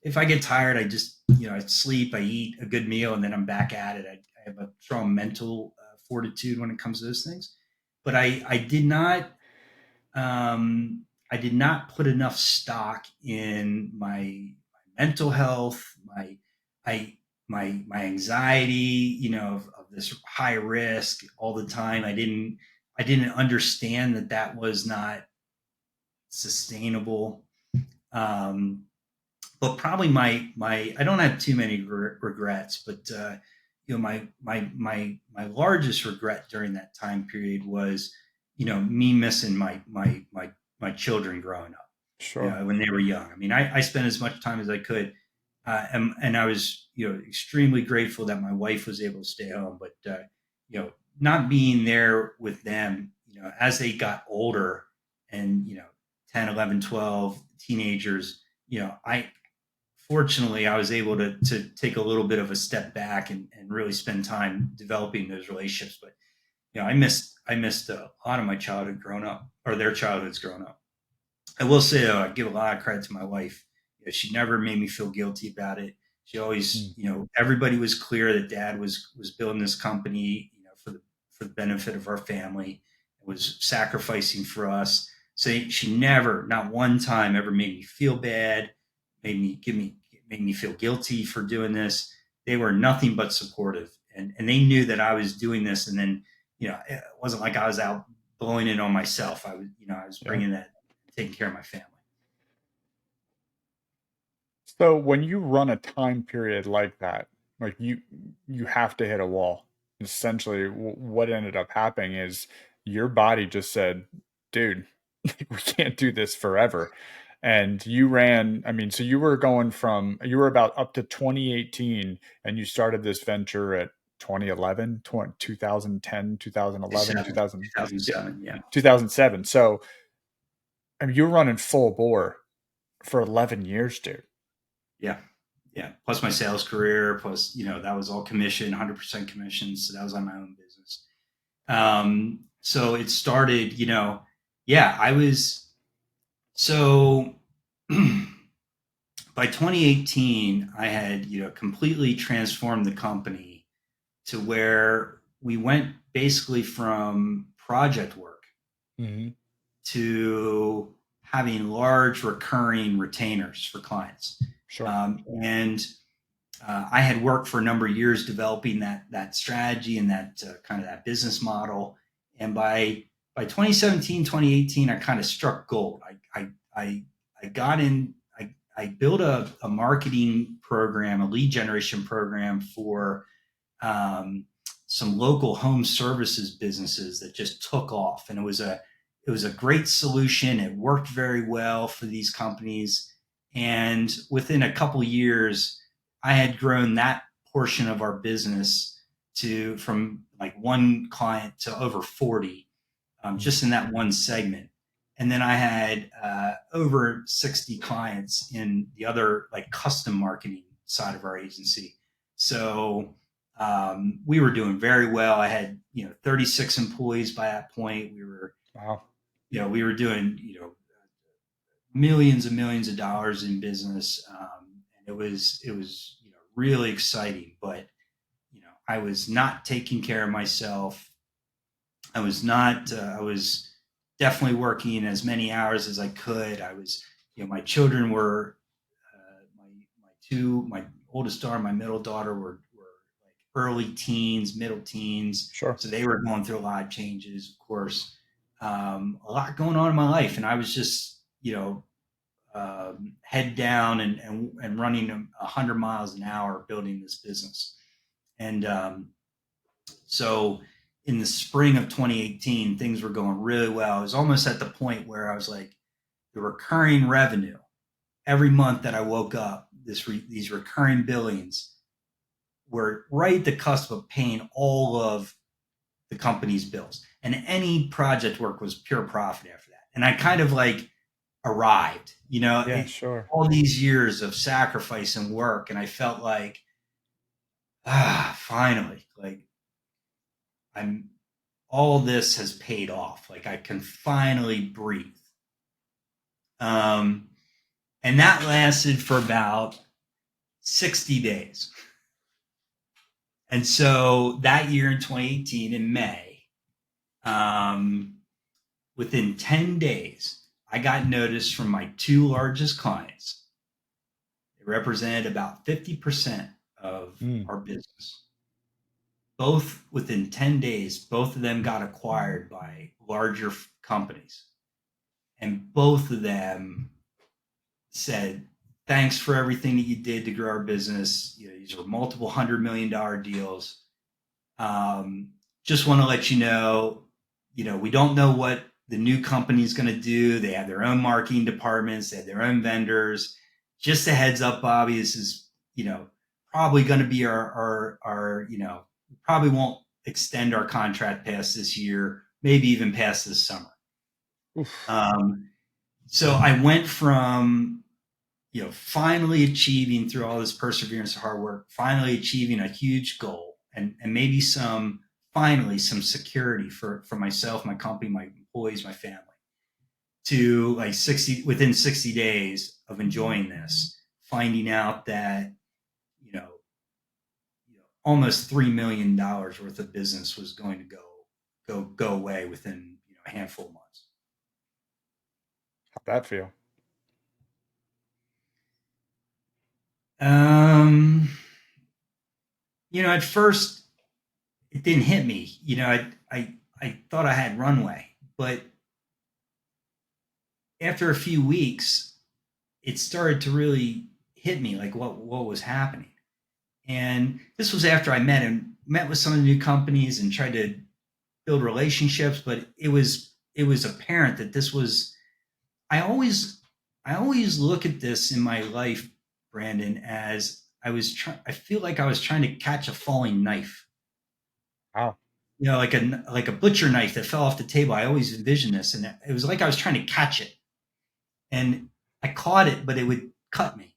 If I get tired, I just, I sleep, I eat a good meal, and then I'm back at it. I have a strong mental fortitude when it comes to those things. But I did not put enough stock in my mental health, I, my anxiety, of this high risk all the time. I didn't understand that that was not sustainable. Um, but probably my I don't have too many regrets, but my largest regret during that time period was me missing my children growing up, Sure. when they were young. I mean, I spent as much time as I could, and I was extremely grateful that my wife was able to stay home, but not being there with them, as they got older and 10, 11, 12 teenagers, I fortunately I was able to take a little bit of a step back and really spend time developing those relationships. But I missed a lot of my childhood growing up, or their childhoods growing up. I will say though, I give a lot of credit to my wife. She never made me feel guilty about it. She always, Mm. everybody was clear that Dad was building this company, for the benefit of our family. It was sacrificing for us. So she never, not one time, ever made me feel bad, made me feel guilty for doing this. They were nothing but supportive, and they knew that I was doing this. And then, it wasn't like I was out blowing it on myself. I was Yeah. bringing that, taking care of my family. So when you run a time period like that, like you have to hit a wall. Essentially, what ended up happening is your body just said, "Dude, we can't do this forever." And you ran, I mean, so you were about up to 2018 and you started this venture at 2011, 2010, 2011, 7, 2000, yeah, 2007. Yeah. 2007. So, I mean, you were running full bore for 11 years, dude. Yeah. Yeah. Plus my sales career, plus, that was all commission, 100% commission. So that was on my own business. So it started, yeah, I was, so by 2018, I had, completely transformed the company to where we went basically from project work Hmm. to having large recurring retainers for clients. Sure. And I had worked for a number of years developing that strategy and that kind of that business model. And by 2017, 2018, I kind of struck gold. I got in. I built a marketing program, a lead generation program for um, some local home services businesses that just took off, and it was a great solution. It worked very well for these companies, and within a couple years, I had grown that portion of our business to from like one client to over 40, Mm. just in that one segment. And then I had over 60 clients in the other like custom marketing side of our agency. So we were doing very well. I had 36 employees by that point. Wow. We were doing millions and millions of dollars in business, and it was really exciting. But I was not taking care of myself. I was not. I was definitely working as many hours as I could. I was, my children were, my oldest daughter, my middle daughter were like early teens, middle teens, Sure. so they were going through a lot of changes, of course, a lot going on in my life, and I was just, head down and running 100 miles an hour building this business. And so in the spring of 2018, things were going really well. I was almost at the point where I was like, the recurring revenue every month that I woke up, these recurring billings were right at the cusp of paying all of the company's bills. And any project work was pure profit after that. And I kind of like arrived, Yeah, sure. all these years of sacrifice and work. And I felt like, finally, like I'm all this has paid off. Like I can finally breathe. Um, and that lasted for about 60 days. And so that year in 2018, in May, um, within 10 days, I got notice from my two largest clients. They represented about 50% of Mm. our business. both within 10 days, both of them got acquired by larger companies. And both of them said, thanks for everything that you did to grow our business. You know, these were multiple $100 million deals. Um, just want to let you know, we don't know what the new company is going to do. They have their own marketing departments, they have their own vendors. Just a heads up, Bobby, this is, you know, probably going to be our, you know, probably won't extend our contract past this year, maybe even past this summer. Oof. Um, so I went from, you know, finally achieving through all this perseverance and hard work, finally achieving a huge goal and maybe finally some security for myself, my company, my employees, my family, to like 60 days of enjoying this, finding out that, you know, almost $3 million worth of business was going to go away within, you know, a handful of months. How'd that feel? Um, you know, at first it didn't hit me. You know, I thought I had runway, but after a few weeks, it started to really hit me like what was happening. And this was after I met with some of the new companies and tried to build relationships, but it was apparent that this was I always I always look at this in my life, Brandon, as I feel like I was trying to catch a falling knife. Wow. You know, like a butcher knife that fell off the table. I always envisioned this, and it was like I was trying to catch it, and I caught it, but it would cut me.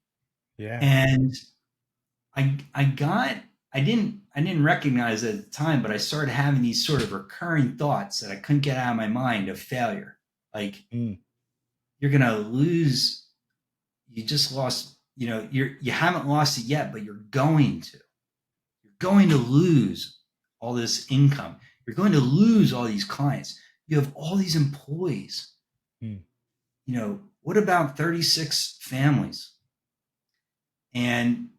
Yeah. And I got I didn't recognize it at the time, but I started having these sort of recurring thoughts that I couldn't get out of my mind of failure. Like, Mm. you're gonna lose, you just lost, you know, you haven't lost it yet, but you're going to. You're going to lose all this income. You're going to lose all these clients. You have all these employees. Mm. You know, what about 36 families? And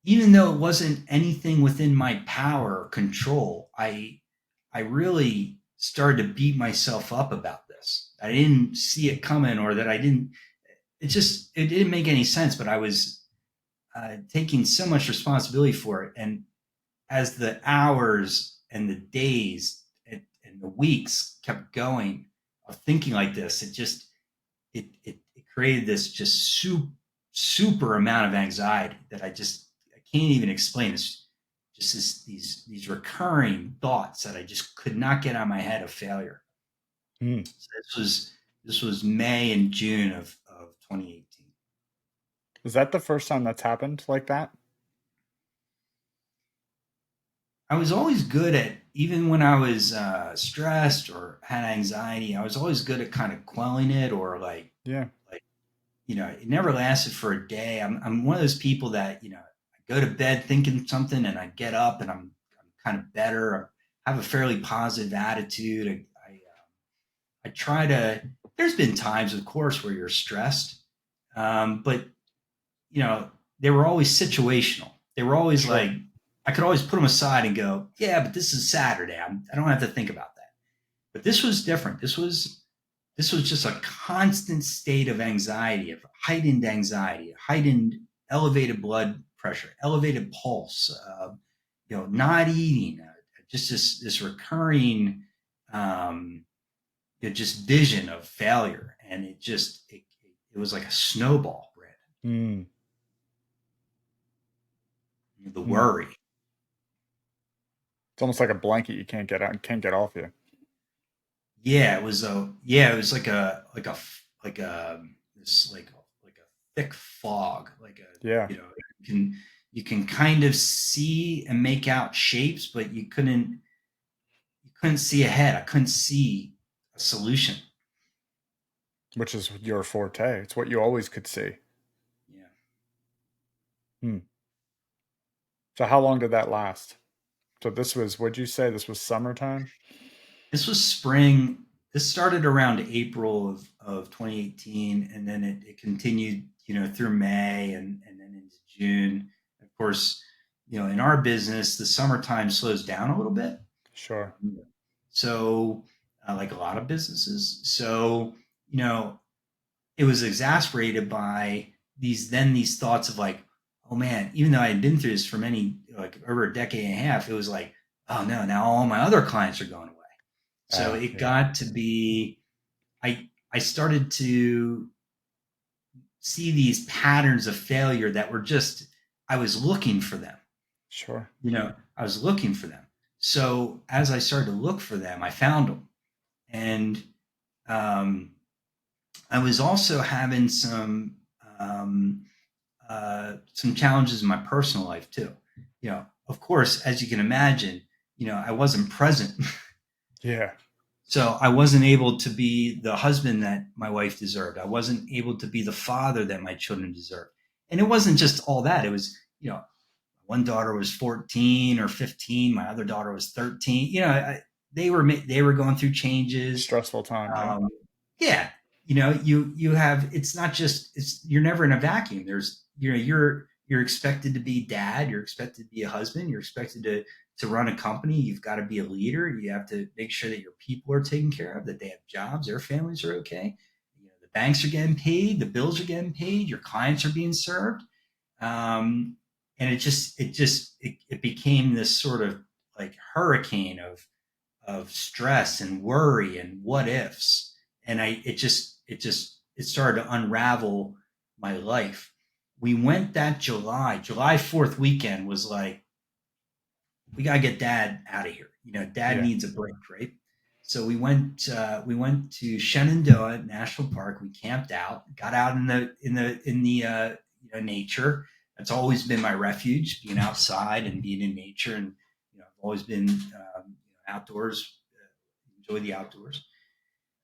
even though it wasn't anything within my power or control, I really started to beat myself up about this. I didn't see it coming, or that I didn't. It didn't make any sense. But I was taking so much responsibility for it, and as the hours and the days and the weeks kept going of thinking like this, it created this just super amount of anxiety that I can't even explain. It's just these recurring thoughts that I just could not get out of my head of failure. Mm. So this was May and June of 2018. Is that the first time that's happened like that? I was always good at, even when I was stressed or had anxiety, I was always good at kind of quelling it, or Yeah. like you know, it never lasted for a day. I'm one of those people that, you know, I go to bed thinking something and I get up and I'm kind of better. I have a fairly positive attitude. I try to. There's been times, of course, where you're stressed, but you know, they were always situational. They were always Sure. like, I could always put them aside and go, yeah, but this is Saturday. I don't have to think about that. But this was different. This was just a constant state of anxiety, of heightened elevated blood pressure, elevated pulse, you know, not eating, just this recurring, um, you know, just vision of failure, and it was like a snowball, Brad. Mm. The Mm. worry, It's almost like a blanket you can't get off you. yeah, it was like a this like a thick fog, like a, Yeah. you know, you can kind of see and make out shapes, but you couldn't see ahead. I couldn't see a solution. Which is your forte. It's what you always could see. Yeah. Hmm. So how long did that last? So this was, would you say this was summertime? This was spring. This started around April of 2018, and then it continued, you know, through May and then into June. Of course, in our business, the summertime slows down a little bit. Sure. So, like a lot of businesses. So, you know, it was exasperated by these thoughts of like, oh man, even though I had been through this for like over a decade and a half, it was like, oh no, now all my other clients are going away. So it Yeah. got to be, I started to see these patterns of failure that were just, I was looking for them. Sure. I was looking for them. So as I started to look for them, I found them. And um, I was also having um, some challenges in my personal life too. Of course, as you can imagine, I wasn't present. Yeah. So I wasn't able to be the husband that my wife deserved. I wasn't able to be the father that my children deserved. And it wasn't just all that. It was, one daughter was 14 or 15. My other daughter was 13. They were going through changes. Stressful time. Yeah. Um, yeah, you have. It's not just. You're never in a vacuum. There's you're expected to be dad. You're expected to be a husband. You're expected to run a company. You've got to be a leader. You have to make sure that your people are taken care of, that they have jobs, their families are okay. The banks are getting paid, the bills are getting paid, your clients are being served. Um, and it became this sort of like hurricane of stress and worry and what ifs. And it started to unravel my life. We went that July 4th weekend was like, we got to get dad out of here. Dad Yeah. needs a break, right? So we went to Shenandoah National Park. We camped out, got out in the nature. That's always been my refuge, being outside and being in nature. And I've always been outdoors, enjoy the outdoors.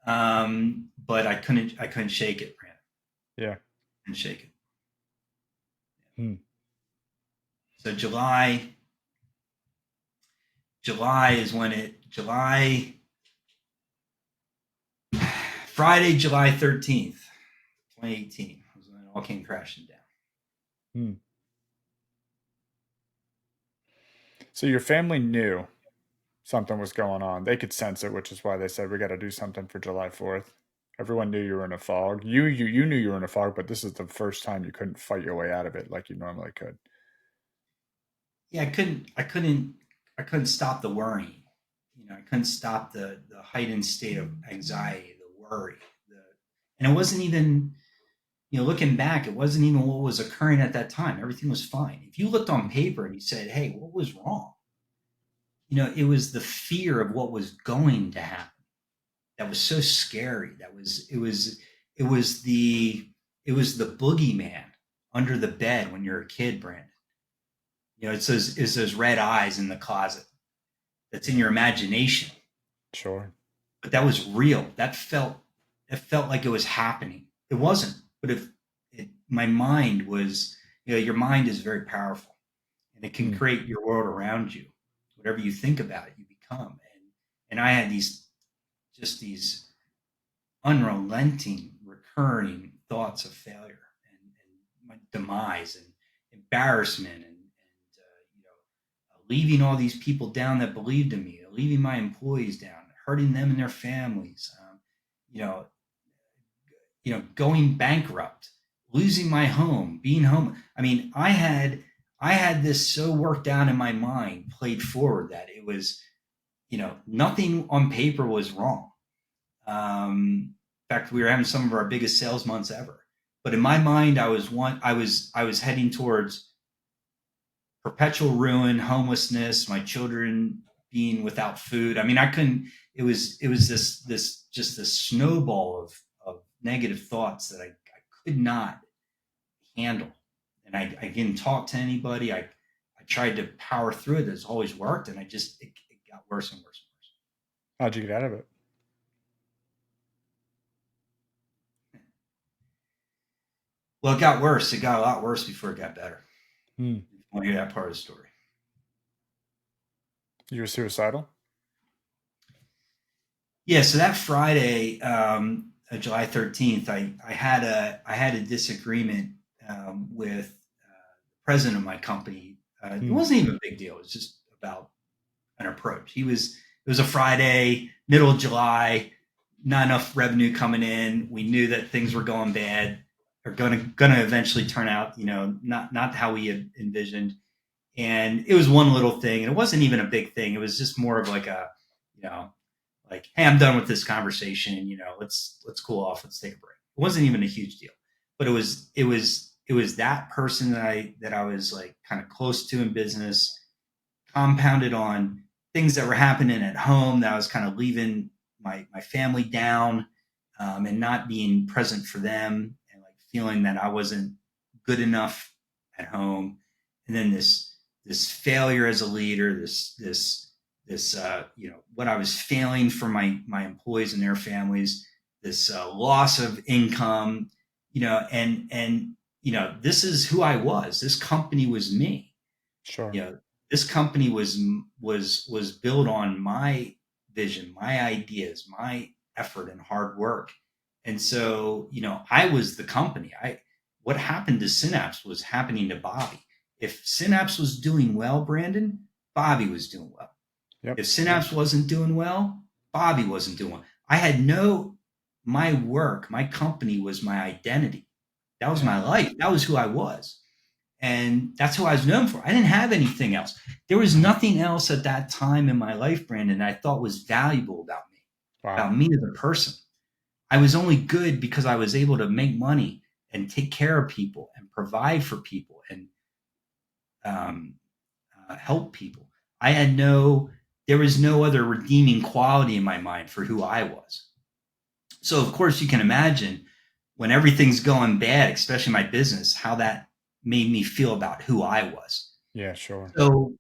But I couldn't shake it, Brandon. Yeah. Couldn't shake it. Hmm. So July is when Friday, July 13th, 2018 was when it all came crashing down. Hmm. So your family knew something was going on. They could sense it, which is why they said we got to do something for July 4th. Everyone knew you were in a fog. You knew you were in a fog, but this is the first time you couldn't fight your way out of it like you normally could. Yeah, I couldn't stop the worrying. I couldn't stop the heightened state of anxiety, the worry. And it wasn't even, looking back, it wasn't even what was occurring at that time. Everything was fine. If you looked on paper and you said, hey, what was wrong? It was the fear of what was going to happen that was so scary. It was the boogeyman under the bed when you're a kid, Brandon. It's those red eyes in the closet that's in your imagination, Sure. but that was real. It felt like it was happening. It wasn't, but if my mind was, your mind is very powerful, and it can Hmm. create your world around you. Whatever you think about it, you become. And I had these unrelenting, recurring thoughts of failure and my demise and embarrassment and leaving all these people down that believed in me, leaving my employees down, hurting them and their families, you know, going bankrupt, losing my home, being home. I mean, I had this so worked out in my mind, played forward that it was, nothing on paper was wrong. In fact, we were having some of our biggest sales months ever. But in my mind, I was heading towards perpetual ruin, homelessness, my children being without food. I mean, I couldn't. It was this snowball of negative thoughts that I could not handle, and I didn't talk to anybody. I tried to power through it. It's always worked, and it got worse and worse and worse. How'd you get out of it? Well, it got worse. It got a lot worse before it got better. Hmm. If you want to hear that part of the story. You were suicidal? Yeah, so that Friday, July 13th, I had a disagreement with the president of my company. It Hmm. wasn't even a big deal. It was just about an approach. It was a Friday, middle of July, not enough revenue coming in. We knew that things were going bad, or gonna eventually turn out, not how we had envisioned. And it was one little thing, and it wasn't even a big thing. It was just more of like you know, like, hey, I'm done with this conversation. Let's cool off. Let's take a break. It wasn't even a huge deal, but it was that person that I was like kind of close to in business, compounded on things that were happening at home that I was kind of leaving my family down, and not being present for them, and like feeling that I wasn't good enough at home. And then this failure as a leader, this what I was failing for my employees and their families, this loss of income, and this is who I was. This company was me. Sure. you know this company was built on my vision, my ideas, my effort and hard work. And so, I was the company. I What happened to Synapse was happening to Bobby. If Synapse was doing well, Brandon, Bobby was doing well. Yep. If Synapse wasn't doing well, Bobby wasn't doing well. I had no My work, my company was my identity. That was Yeah. my life. That was who I was. And that's who I was known for. I didn't have anything else. There was nothing else at that time in my life, Brandon, that I thought was valuable Wow. about me as a person. I was only good because I was able to make money and take care of people and provide for people and um, help people. There was no other redeeming quality in my mind for who I was. So, of course, you can imagine when everything's going bad, especially my business, how that made me feel about who I was. Yeah, sure. So,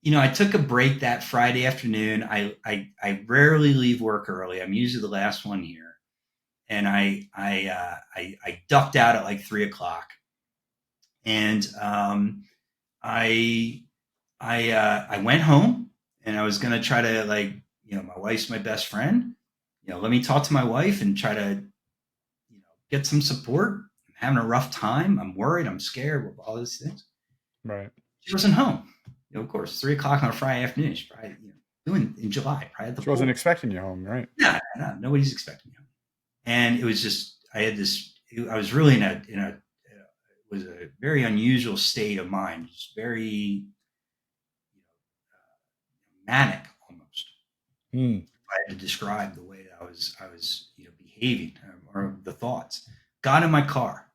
I took a break that Friday afternoon. I rarely leave work early. I'm usually the last one here, and I ducked out at like 3 o'clock, and I I went home, and I was gonna try to, like, my wife's my best friend. Let me talk to my wife and try to get some support. I'm having a rough time. I'm worried. I'm scared with all these things. Right. She wasn't home. Of course, 3 o'clock on a Friday afternoon. She's probably doing in July, probably at the She wasn't pool. expecting you home, right? No, no, nobody's expecting me home. And it was just I had this. I was really it was a very unusual state of mind. Just very manic almost. Hmm. If I had to describe the way that I was behaving, or the thoughts. Got in my car,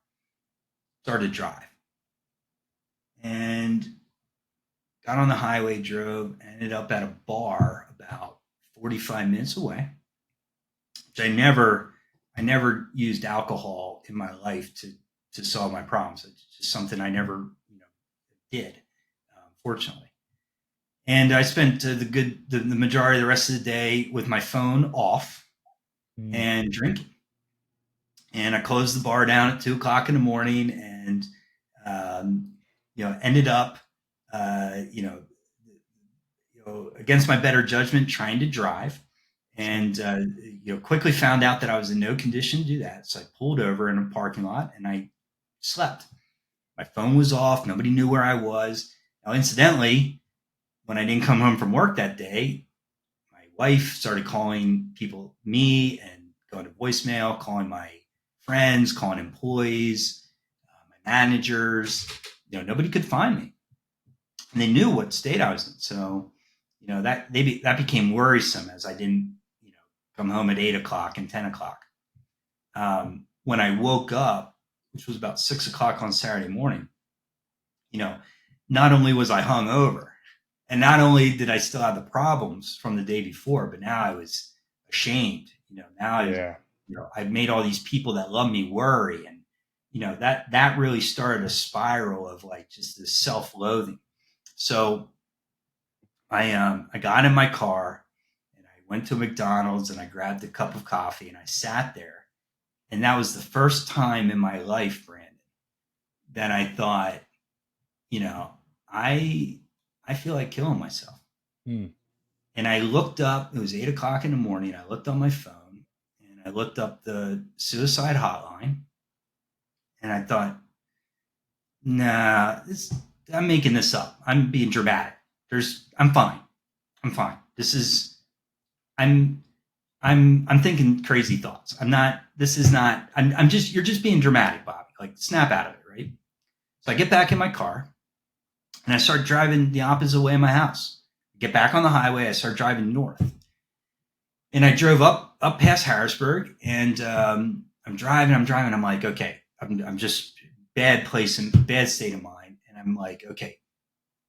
started to drive, and got on the highway, drove, ended up at a bar about 45 minutes away, which I never used alcohol in my life to solve my problems. It's just something I never did, fortunately. And I spent the majority of the rest of the day with my phone off Hmm. and drinking. And I closed the bar down at 2 o'clock in the morning, and um, ended up, uh, you know, against my better judgment, trying to drive, Sure. and quickly found out that I was in no condition to do that. So I pulled over in a parking lot and I slept. My phone was off. Nobody knew where I was. Now, incidentally, when I didn't come home from work that day, my wife started calling me, and going to voicemail, calling my friends, calling employees, my managers. Nobody could find me, and they knew what state I was in. So, that became worrisome as I didn't, come home at 8 o'clock and 10 o'clock. When I woke up, which was about 6 o'clock on Saturday morning, you know, not only was I hungover, and not only did I still have the problems from the day before, but now I was ashamed. Now Yeah. I made all these people that love me worry, and that really started a spiral of like just this self-loathing. So I got in my car and I went to McDonald's and I grabbed a cup of coffee and I sat there, and that was the first time in my life, Brandon, that I thought, you know, I I feel like killing myself. Hmm. And I looked up, it was 8 o'clock in the morning. I looked on my phone and I looked up the suicide hotline, and I thought, nah, I'm making this up. I'm being dramatic. I'm fine. I'm fine. I'm, I'm thinking crazy thoughts. You're just being dramatic, Bobby. Like, snap out of it, right? So I get back in my car and I start driving the opposite way of my house. Get back on the highway. I start driving north, and I drove up past Harrisburg, and I'm driving. I'm like, okay, I'm just bad place and bad state of mind, and I'm like, okay,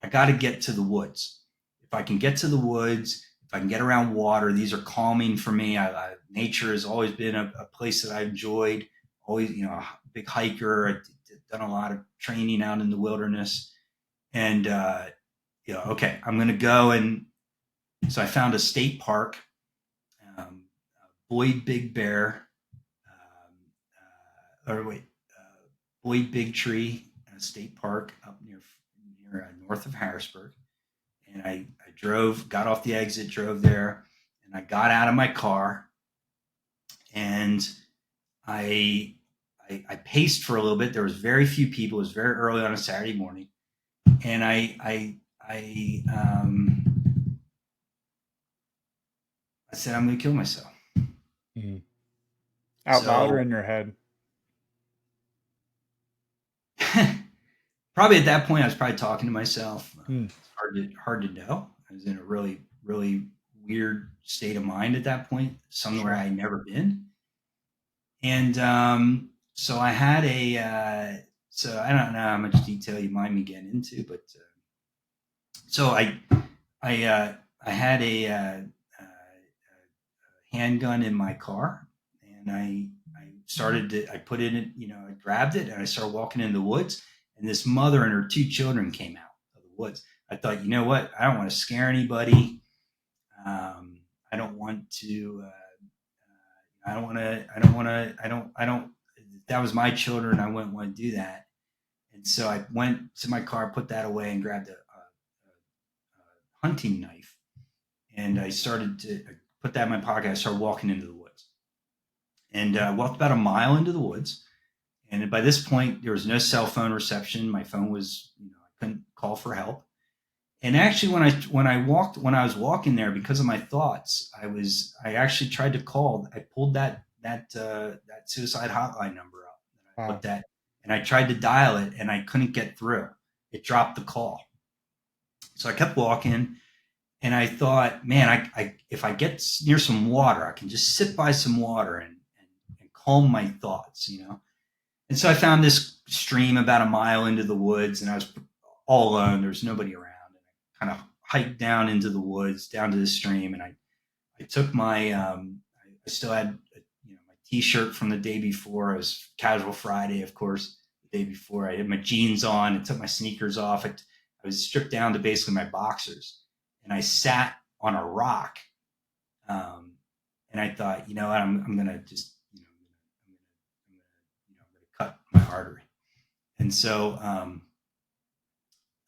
I got to get to the woods. If I can get to the woods, if I can get around water, these are calming for me. Nature has always been a place that I've enjoyed. Always, a big hiker. I've done a lot of training out in the wilderness, and okay, I'm going to go. And so I found a state park, Boyd Big Bear, or wait, Boyd Big Tree State Park up near north of Harrisburg. And I got off the exit, drove there, and I got out of my car, and I paced for a little bit. There was very few people. It was very early on a Saturday morning, and I said, I'm going to kill myself. Mm-hmm. Out loud or in your head? Probably at that point, I was probably talking to myself. It's hard to know. I was in a really, really weird state of mind at that point, somewhere I had never been. And so I had so I don't know how much detail you mind me getting into, but so I had a handgun in my car, and I put it in, I grabbed it, and I started walking in the woods, and this mother and her two children came out of the woods. I thought, you know what? I don't want to scare anybody. I don't want to, that was my children. I wouldn't want to do that. And so I went to my car, put that away, and grabbed a hunting knife. And I put that in my pocket. I started walking into the woods, and walked about a mile into the woods. And by this point, there was no cell phone reception. My phone was, I couldn't call for help. And actually, when I was walking there, because of my thoughts, I actually tried to call. I pulled that suicide hotline number up, and I looked at, and I tried to dial it, and I couldn't get through. It dropped the call. So I kept walking, and I thought, man, if I get near some water, I can just sit by some water and calm my thoughts, And so I found this stream about a mile into the woods, and I was all alone. There was nobody around. Kind of hiked down into the woods, down to the stream, and I took my I still had my t-shirt from the day before. It was casual Friday, of course. The day before, I had my jeans on and took my sneakers off. I was stripped down to basically my boxers, and I sat on a rock, and I thought, what, I'm gonna just I'm gonna cut my artery. And so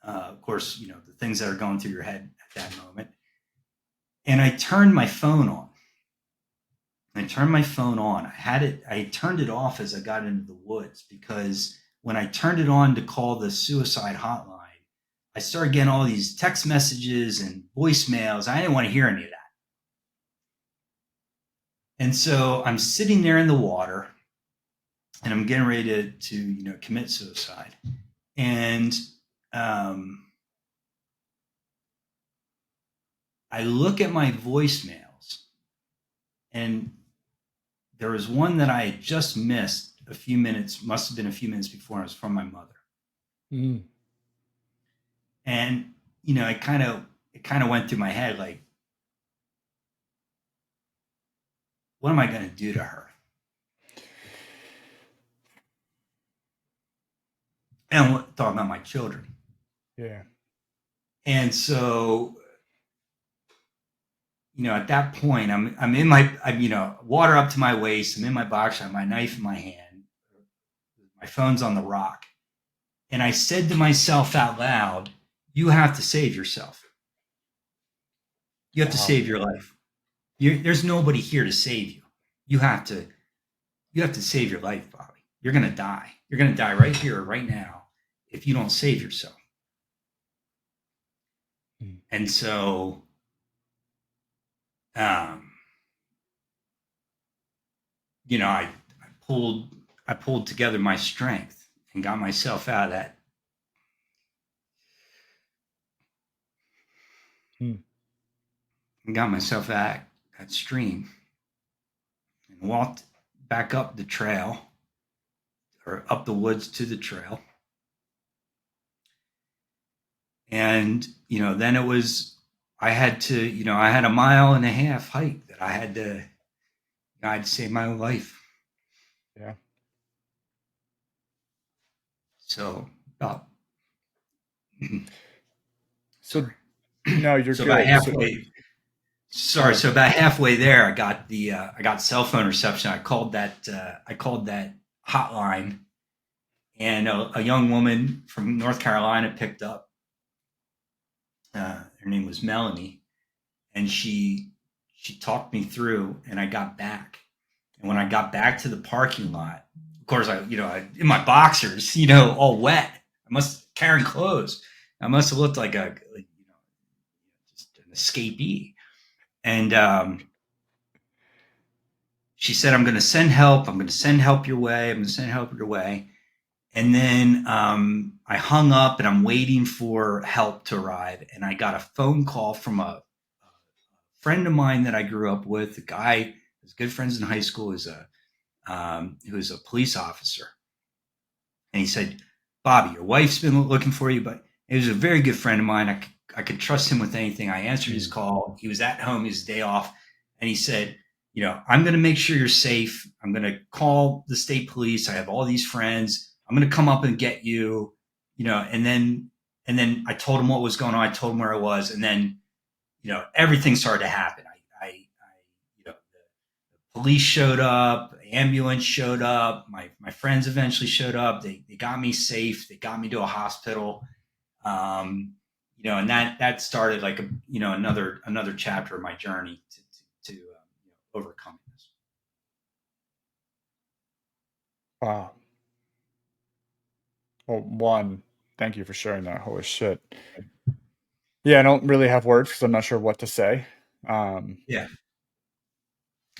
of course, the things that are going through your head at that moment. And I turned my phone on. I turned it off as I got into the woods, because when I turned it on to call the suicide hotline, I started getting all these text messages and voicemails. I didn't want to hear any of that. And so I'm sitting there in the water, and I'm getting ready to commit suicide. And I look at my voicemails, and there was one that I had just missed must have been a few minutes before. It was from my mother. Mm. And, it kind of went through my head, like, what am I going to do to her? And thought about my children. Yeah. And so, at that point, I'm in my, water up to my waist. I'm in my box. I have my knife in my hand. My phone's on the rock. And I said to myself out loud, you have to save yourself. You have to save your life. There's nobody here to save you. You have to save your life, Bobby. You're going to die. You're going to die right here, right now, if you don't save yourself. Mm. And so, um, I pulled together my strength and got myself out of that, Mm. and got myself out that stream and walked back up the trail or up the woods to the trail. And, then it was, I had a mile and a half hike that I had to save my life. Yeah. So about, So sorry. no, you're So about good. So halfway, sorry. oh So about halfway there, I got cell phone reception. I called that hotline, and a young woman from North Carolina picked up. Her name was Melanie, and she talked me through, and I got back. And when I got back to the parking lot, of course, in my boxers, all wet. I must carrying clothes. I must have looked like just an escapee. And she said, "I'm going to send help. I'm going to send help your way. I'm going to send help your way." And then I hung up, and I'm waiting for help to arrive. And I got a phone call from a friend of mine that I grew up with. A guy, was good friends in high school, is a who was a police officer. And he said, "Bobby, your wife's been looking for you." But he was a very good friend of mine. I could trust him with anything. I answered his mm. call. He was at home, his day off. And he said, "I'm going to make sure you're safe. I'm going to call the state police. I have all these friends. I'm going to come up and get you, and then I told him what was going on. I told him where I was. And then, everything started to happen. The police showed up, ambulance showed up, my friends eventually showed up. They got me safe. They got me to a hospital. And that started like another chapter of my journey to overcoming this. Wow. Well, one, thank you for sharing that. Holy shit. Yeah, I don't really have words because I'm not sure what to say. Um, Yeah.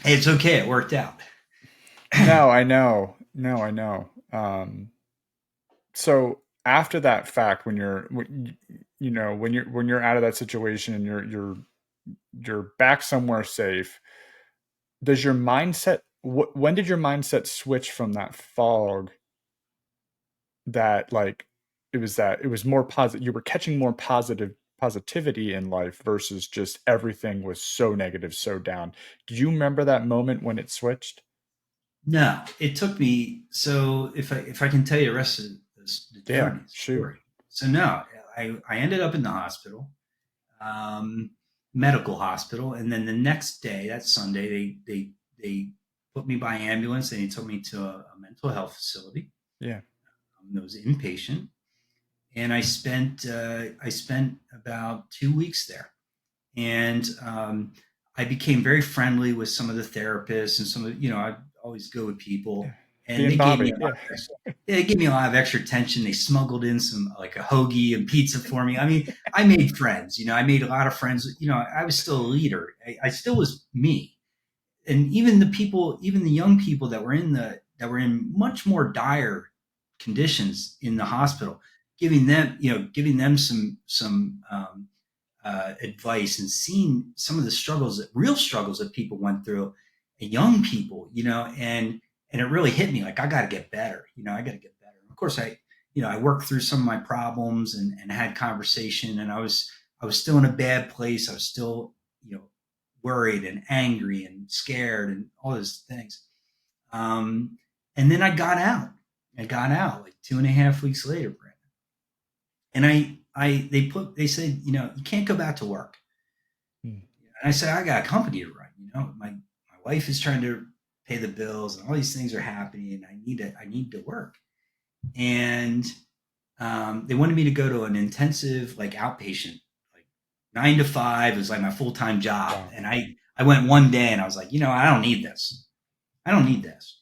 Hey, it's okay. It worked out. no, I know. No, I know. So after that fact, when you're out of that situation and you're back somewhere safe, does your mindset when did your mindset switch from that fog that like it was more positive, you were catching more positivity in life versus just everything was so negative, so down? Do you remember that moment when it switched? No, it took me. So if I can tell you the rest of the Yeah, journey, the shoot. story. So no, I ended up in the hospital, um, medical hospital, and then the next day, that Sunday, they put me by ambulance and they took me to a mental health facility. Yeah. That was inpatient, and I spent about 2 weeks there, and I became very friendly with some of the therapists and some of I always go with people, Yeah. and Being they gave me Bobby. a lot Yeah. of extra, yeah, they gave me a lot of extra attention. They smuggled in some like a hoagie and pizza for me. I mean, I made friends. I made a lot of friends. I was still a leader. I still was me, and even the young people that were in much more dire conditions in the hospital, giving them some advice and seeing some of the real struggles that people went through, and young people, and it really hit me like I got to get better. I got to get better. Of course, I worked through some of my problems and had conversation, and I was still in a bad place. I was still, worried and angry and scared and all those things. Um, and then I got out. I got out like 2.5 weeks later, Brandon. And they said, you can't go back to work. Mm. And I said, I got a company to run. My wife is trying to pay the bills, and all these things are happening, and I need to work. And they wanted me to go to an intensive like outpatient, like 9 to 5 is like my full time job. Wow. And I went one day, and I was like, I don't need this. I don't need this.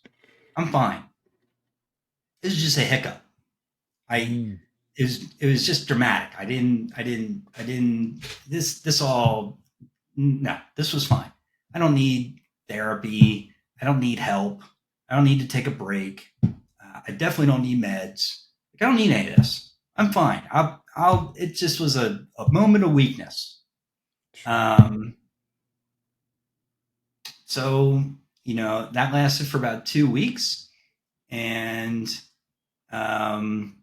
I'm fine. This is just a hiccup. I Mm. it was just dramatic. I didn't this all no, this was fine. I don't need therapy. I don't need help. I don't need to take a break. I definitely don't need meds. Like, I don't need any of this. I'm fine. it just was a moment of weakness. Sure. Um, so, that lasted for about 2 weeks. And um,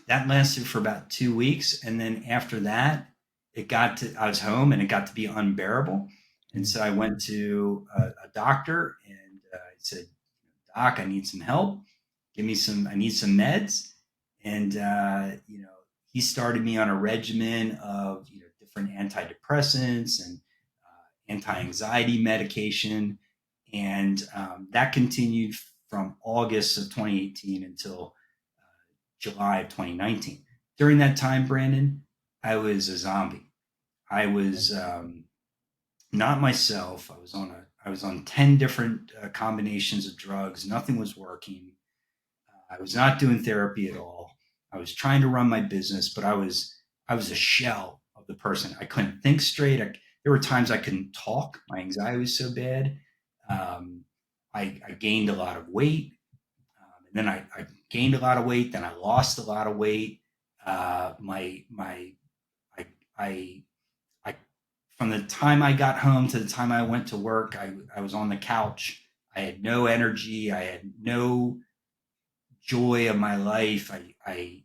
that lasted for about 2 weeks. And then after that, I was home and it got to be unbearable. And Mm. so I went to a doctor and I said, Doc, I need some help. I need some meds. And, he started me on a regimen of, different antidepressants and anti-anxiety medication. And that continued from August of 2018 until July of 2019. During that time, Brandon, I was a zombie. I was not myself. I was on 10 different combinations of drugs. Nothing was working. I was not doing therapy at all. I was trying to run my business, but I was a shell of the person. I couldn't think straight. There were times I couldn't talk. My anxiety was so bad. Um, I gained a lot of weight. And then I gained a lot of weight. Then I lost a lot of weight. My I I From the time I got home to the time I went to work, I was on the couch. I had no energy. I had no joy of my life. I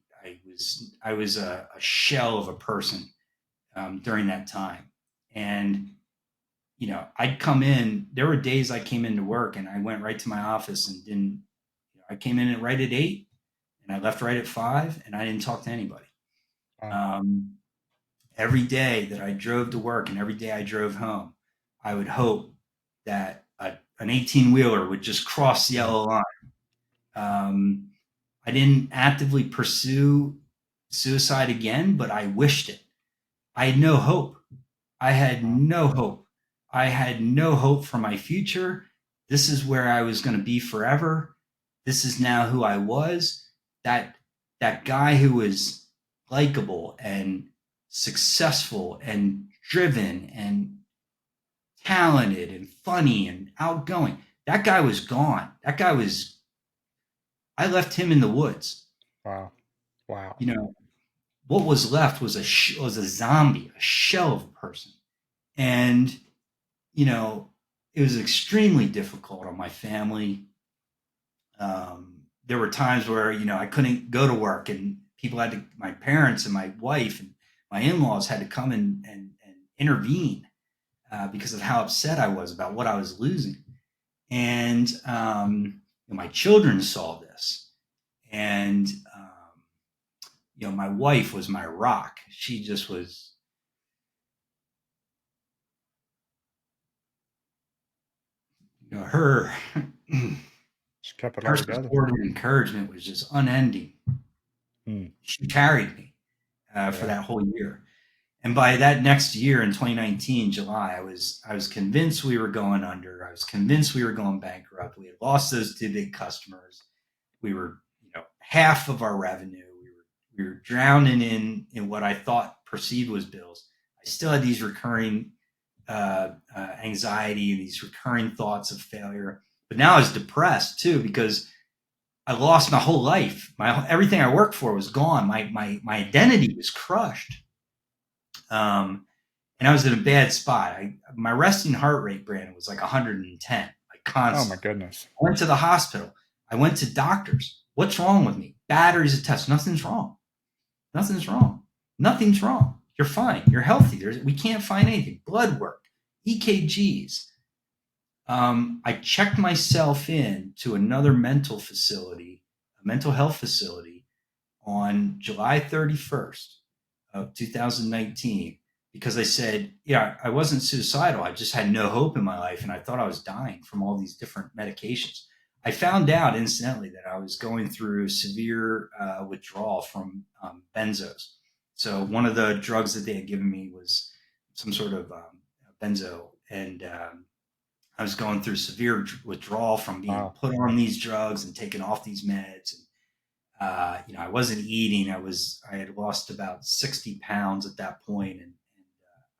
was a shell of a person during that time. And I'd come in. There were days I came into work and I went right to my office and didn't. I came in at right at 8, and I left right at 5, and I didn't talk to anybody. Wow. Um, every day that I drove to work and every day I drove home, I would hope that an 18 wheeler would just cross the Mm. yellow line. Um, I didn't actively pursue suicide again, but I wished it. I had no hope. I had Wow. no hope. I had no hope for my future. This is where I was going to be forever. This is now who I was. That that guy who was likable and successful and driven and talented and funny and outgoing. That guy was gone. I left him in the woods. Wow. Wow. You know, what was left was was a zombie, a shell of a person. And you know, it was extremely difficult on my family. There were times where I couldn't go to work, and my parents and my wife and my in-laws had to come and intervene because of how upset I was about what I was losing. And my children saw this, and my wife was my rock. She just was, her Just kept it all her together. support and encouragement was just unending. Mm. She carried me for Yeah. that whole year. And by that next year in 2019, July, I was convinced we were going under. I was convinced we were going bankrupt. We had lost those two big customers. We were, half of our revenue. We were drowning in what I thought perceived was bills. I still had these recurring anxiety and these recurring thoughts of failure. But now I was depressed too because I lost my whole life. Everything I worked for was gone. My identity was crushed. And I was in a bad spot. My resting heart rate, Brandon, was like 110, like Oh my constantly. goodness. I went to the hospital. I went to doctors. What's wrong with me? Batteries of tests. Nothing's wrong. Nothing's wrong. Nothing's wrong. You're fine. You're healthy. We can't find anything. Blood work, EKGs. I checked myself in to another a mental health facility on July 31st of 2019 because I said, yeah, I wasn't suicidal. I just had no hope in my life and I thought I was dying from all these different medications. I found out incidentally that I was going through severe withdrawal from benzos. So one of the drugs that they had given me was some sort of benzo, and I was going through severe withdrawal from being Wow. put on these drugs and taken off these meds. I wasn't eating. I had lost about 60 pounds at that point, and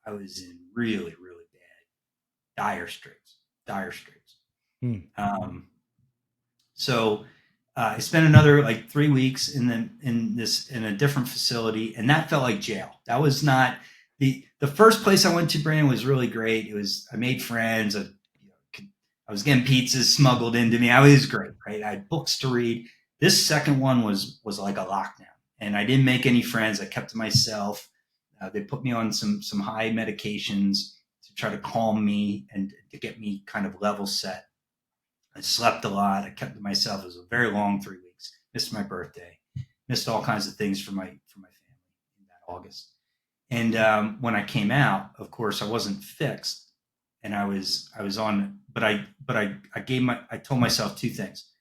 I was in really, really bad, dire straits. Mm. Um, so I spent another like 3 weeks in a different facility, and that felt like jail. That was not the first place I went to. Brandon was really great. I made friends. I was getting pizzas smuggled into me. I was great, right? I had books to read. This second one was like a lockdown, and I didn't make any friends. I kept to myself. They put me on some high medications to try to calm me and to get me kind of level set. I slept a lot. I kept to myself. It was a very long 3 weeks. Missed my birthday. Missed all kinds of things for my family in that August. And when I came out, of course, I wasn't fixed, and I was on. I told myself two things.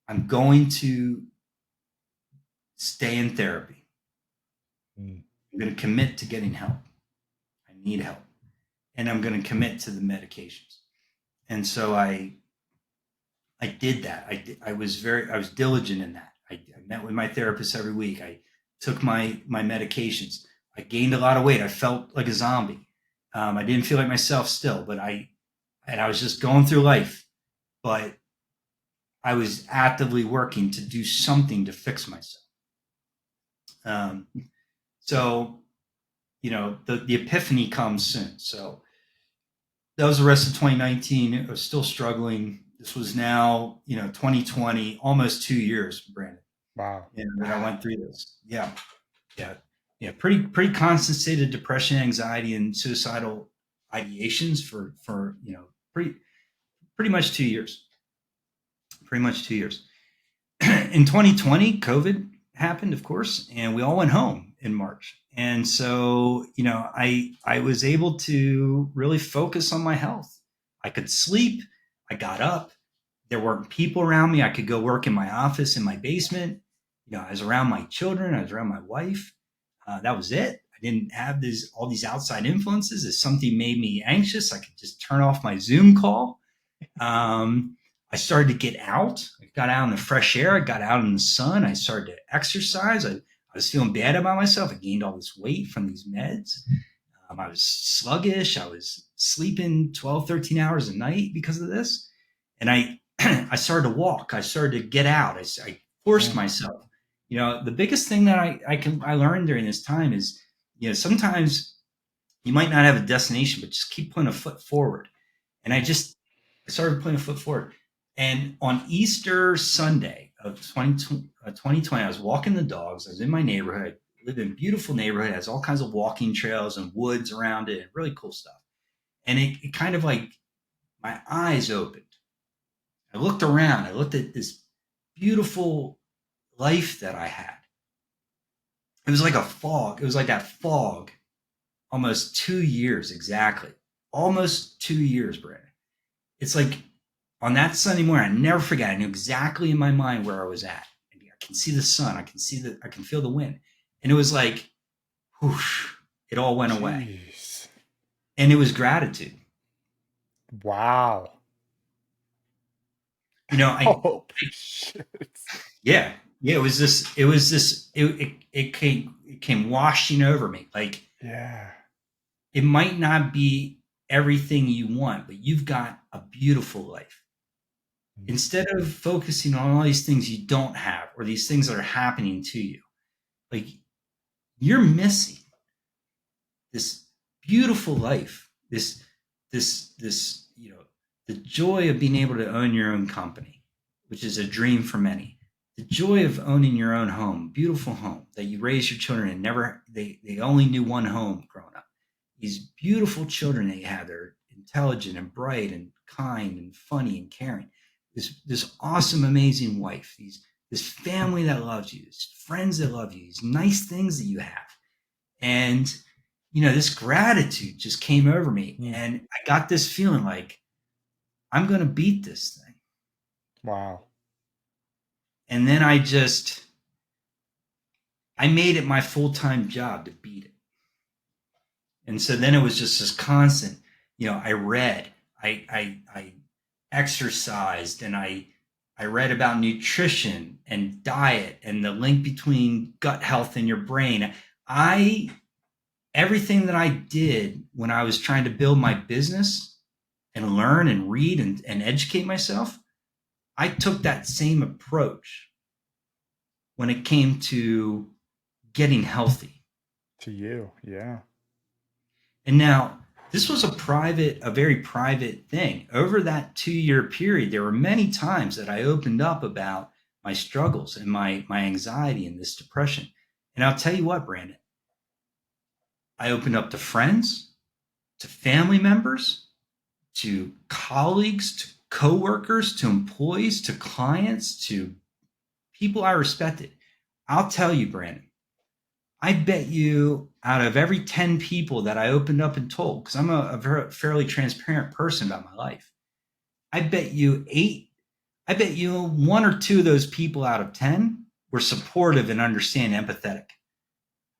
I'm going to stay in therapy. Mm. I'm going to commit to getting help. I need help, and I'm going to commit to the medications. And so I did that. I was diligent in that. I met with my therapist every week. I took my medications. I gained a lot of weight. I felt like a zombie. I didn't feel like myself still, but I was just going through life. But I was actively working to do something to fix myself. Um, so the epiphany comes soon. So that was the rest of 2019. I was still struggling. This was now 2020, almost 2 years, Brandon. Wow. And when I went through this, yeah, yeah, pretty constant state of depression, anxiety, and suicidal ideations for pretty much 2 years. Pretty much 2 years. In 2020, COVID happened, of course, and we all went home in March. And so, I was able to really focus on my health. I could sleep. I got up. There weren't people around me. I could go work in my office in my basement. I was around my children. I was around my wife. That was it. I didn't have all these outside influences. If something made me anxious, I could just turn off my Zoom call. I started to get out. I got out in the fresh air. I got out in the sun. I started to exercise. I was feeling bad about myself. I gained all this weight from these meds. I was sluggish. I was sleeping 12, 13 hours a night because of this. And I started to walk. I started to get out. I forced myself. The biggest thing that I learned during this time is, sometimes you might not have a destination, but just keep putting a foot forward. And I started putting a foot forward. And on Easter Sunday of 2020, I was walking the dogs. I was in my neighborhood. I live in a beautiful neighborhood. It has all kinds of walking trails and woods around it and really cool stuff. And it kind of like my eyes opened. I looked around. I looked at this beautiful life that I had. It was like a fog. It was like that fog almost 2 years exactly. Almost 2 years, Brandon. It's like on that Sunday morning, I never forget. I knew exactly in my mind where I was at. I can see the sun. I can feel the wind. And it was like, whoosh, it all went away. Jeez. And it was gratitude. Wow. Oh, shit. Yeah, it was it came washing over me. Like, Yeah. it might not be everything you want, but you've got a beautiful life. Instead of focusing on all these things you don't have or these things that are happening to you, like, you're missing this beautiful life, this the joy of being able to own your own company, which is a dream for many. The joy of owning your own home, beautiful home that you raise your children in. They only knew one home growing up. These beautiful children that you have, they're intelligent and bright and kind and funny and caring. This awesome, amazing wife, this family that loves you, these friends that love you, these nice things that you have. And, this gratitude just came over me. And I got this feeling like, I'm going to beat this thing. Wow. And then I made it my full-time job to beat it. And so then it was just this constant, I read, I exercised, and I I read about nutrition and diet and the link between gut health and your brain. I Everything that I did when I was trying to build my business and learn and read and educate myself, I took that same approach when it came to getting healthy. To you, yeah. And now this was a very private thing. Over that 2 year period, there were many times that I opened up about my struggles and my anxiety and this depression. And I'll tell you what, Brandon, I opened up to friends, to family members, to colleagues, to coworkers, to employees, to clients, to people I respected. I'll tell you, Brandon, I bet you out of every 10 people that I opened up and told, because I'm a fairly transparent person about my life, I bet you I bet you one or two of those people out of 10 were supportive and understanding, empathetic.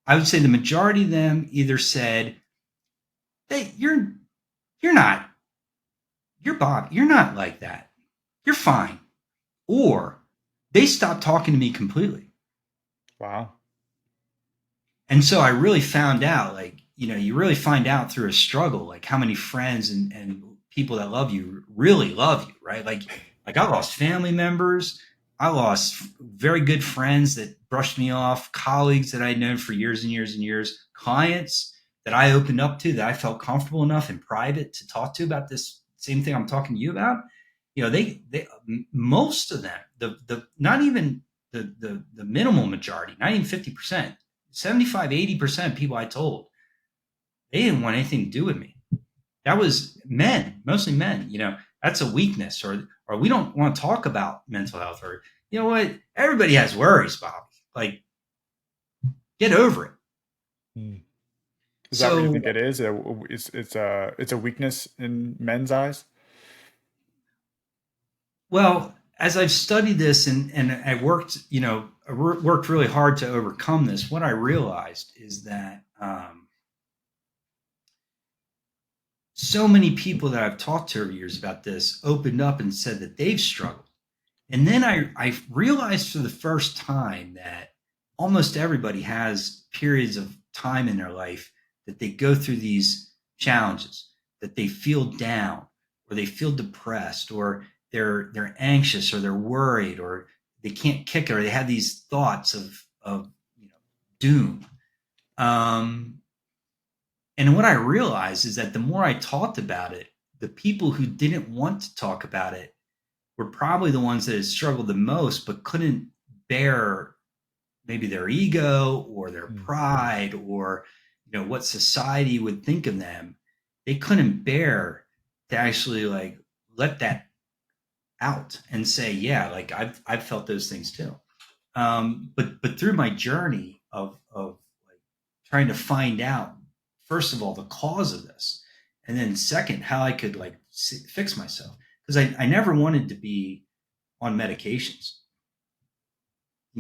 I would say the majority of them either said, hey, you're not, you're Bob, you're not like that. You're fine. Or they stopped talking to me completely. Wow. And so I really found out, like, you really find out through a struggle, like how many friends and people that love you really love you, right? Like I lost family members. I lost very good friends that brushed me off, colleagues that I'd known for years and years and years, clients that I opened up to that I felt comfortable enough in private to talk to about this same thing I'm talking to you about. They most of them, the not even the minimal majority, not even 50%, 75, 80% of people I told, they didn't want anything to do with me. That was men, mostly men. That's a weakness, or we don't want to talk about mental health, or you know what? Everybody has worries, Bob. Like, get over it. Hmm. Is that what you So, think it is? It's a weakness in men's eyes? well, as I've studied this and I worked, worked really hard to overcome this, what I realized is that so many people that I've talked to over years about this opened up and said that they've struggled. And then I realized for the first time that almost everybody has periods of time in their life that they go through these challenges, that they feel down or they feel depressed or they're anxious or they're worried or they can't kick it or they have these thoughts of doom. Um, and what I realized is that the more I talked about it, the people who didn't want to talk about it were probably the ones that had struggled the most, but couldn't bear maybe their ego or their Hmm. pride or what society would think of them. They couldn't bear to actually like let that out and say, yeah, like I've felt those things too. But through my journey of like trying to find out, first of all, the cause of this, and then second, how I could like fix myself, because I never wanted to be on medications.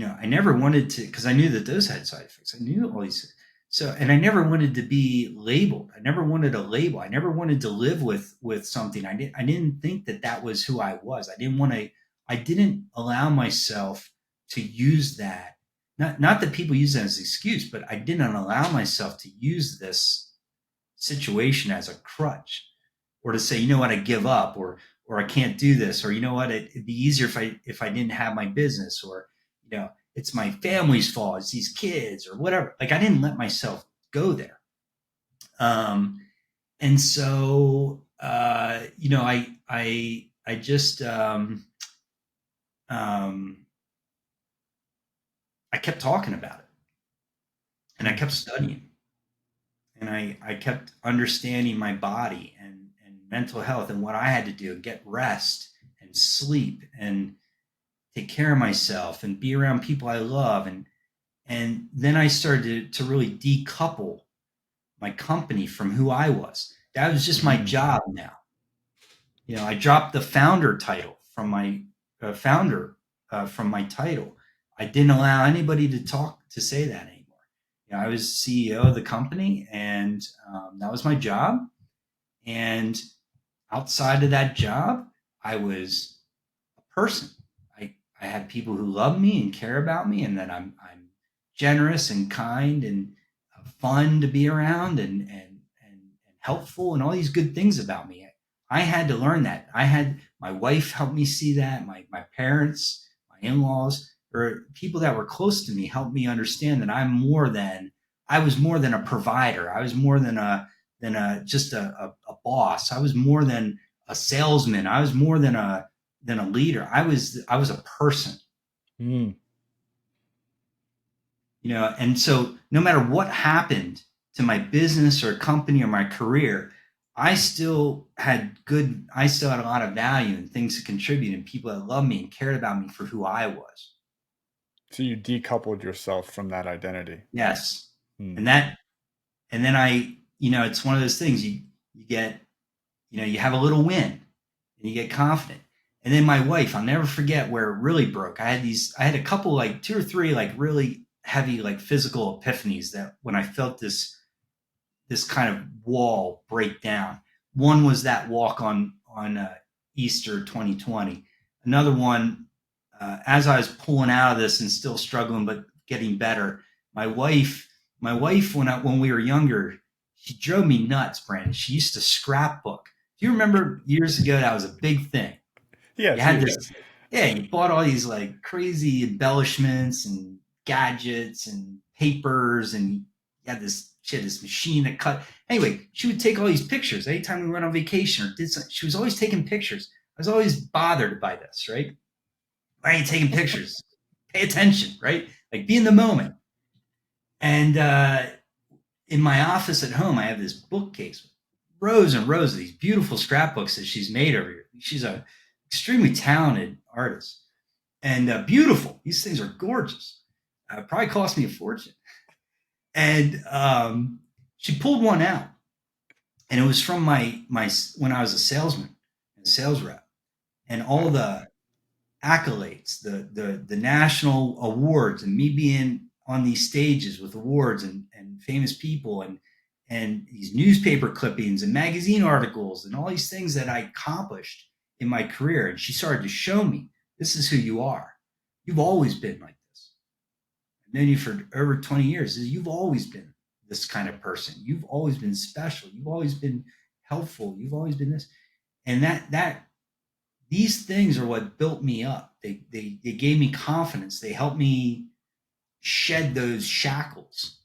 I never wanted to, because I knew that those had side effects. I knew all these. So, and I never wanted to be labeled. I never wanted a label. I never wanted to live with something. I didn't think that that was who I was. I didn't want to. I didn't allow myself to use that. Not that people use that as an excuse, but I didn't allow myself to use this situation as a crutch, or to say, you know what, I give up, or I can't do this, or you know what, it'd be easier if I didn't have my business, or it's my family's fault, it's these kids, or whatever. Like I didn't let myself go there. Um, and so I just I kept talking about it, and I Hmm. kept studying, and I kept understanding my body and mental health and what I had to do, get rest and sleep and take care of myself and be around people I love. And then I started to really decouple my company from who I was. That was just my Hmm. job now. I dropped the founder title from my founder from my title. I didn't allow anybody to say that anymore. I was CEO of the company, and that was my job. And outside of that job, I was a person. I have people who love me and care about me, and that I'm generous and kind and fun to be around, and helpful, and all these good things about me. I had to learn that. I had my wife help me see that. My parents, my in-laws, or people that were close to me helped me understand that I was more than a provider. I was more than a just a boss. I was more than a salesman. I was more than a leader. I was a person, Mm. and so no matter what happened to my business or company or my career, I still had a lot of value and things to contribute and people that loved me and cared about me for who I was. So you decoupled yourself from that identity. Yes. Mm. And that, and then it's one of those things you get, you have a little win and you get confident. And then my wife, I'll never forget where it really broke. I had a couple, like two or three, like really heavy, like physical epiphanies that when I felt this kind of wall break down. One was that walk on Easter 2020. Another one, as I was pulling out of this and still struggling but getting better, my wife, when we were younger, she drove me nuts, Brandon. She used to scrapbook. Do you remember years ago that was a big thing? You Yes, had yes. this, yeah, you bought all these like crazy embellishments and gadgets and papers, and you had this machine that cut. Anyway, she would take all these pictures anytime we went on vacation or did something. She was always taking pictures. I was always bothered by this, right? Why are you taking pictures? Pay attention, right? Like be in the moment. And in my office at home, I have this bookcase with rows and rows of these beautiful scrapbooks that she's made over here. She's a extremely talented artist and beautiful. These things are gorgeous. Probably cost me a fortune. And she pulled one out, and it was from my when I was a salesman and sales rep, and all the accolades, the national awards, and me being on these stages with awards and famous people and these newspaper clippings and magazine articles and all these things that I accomplished in my career. And she started to show me, this is who you are. You've always been like this. I've known you for over 20 years. You've always been this kind of person. You've always been special. You've always been helpful. You've always been this. And that these things are what built me up. They gave me confidence. They helped me shed those shackles.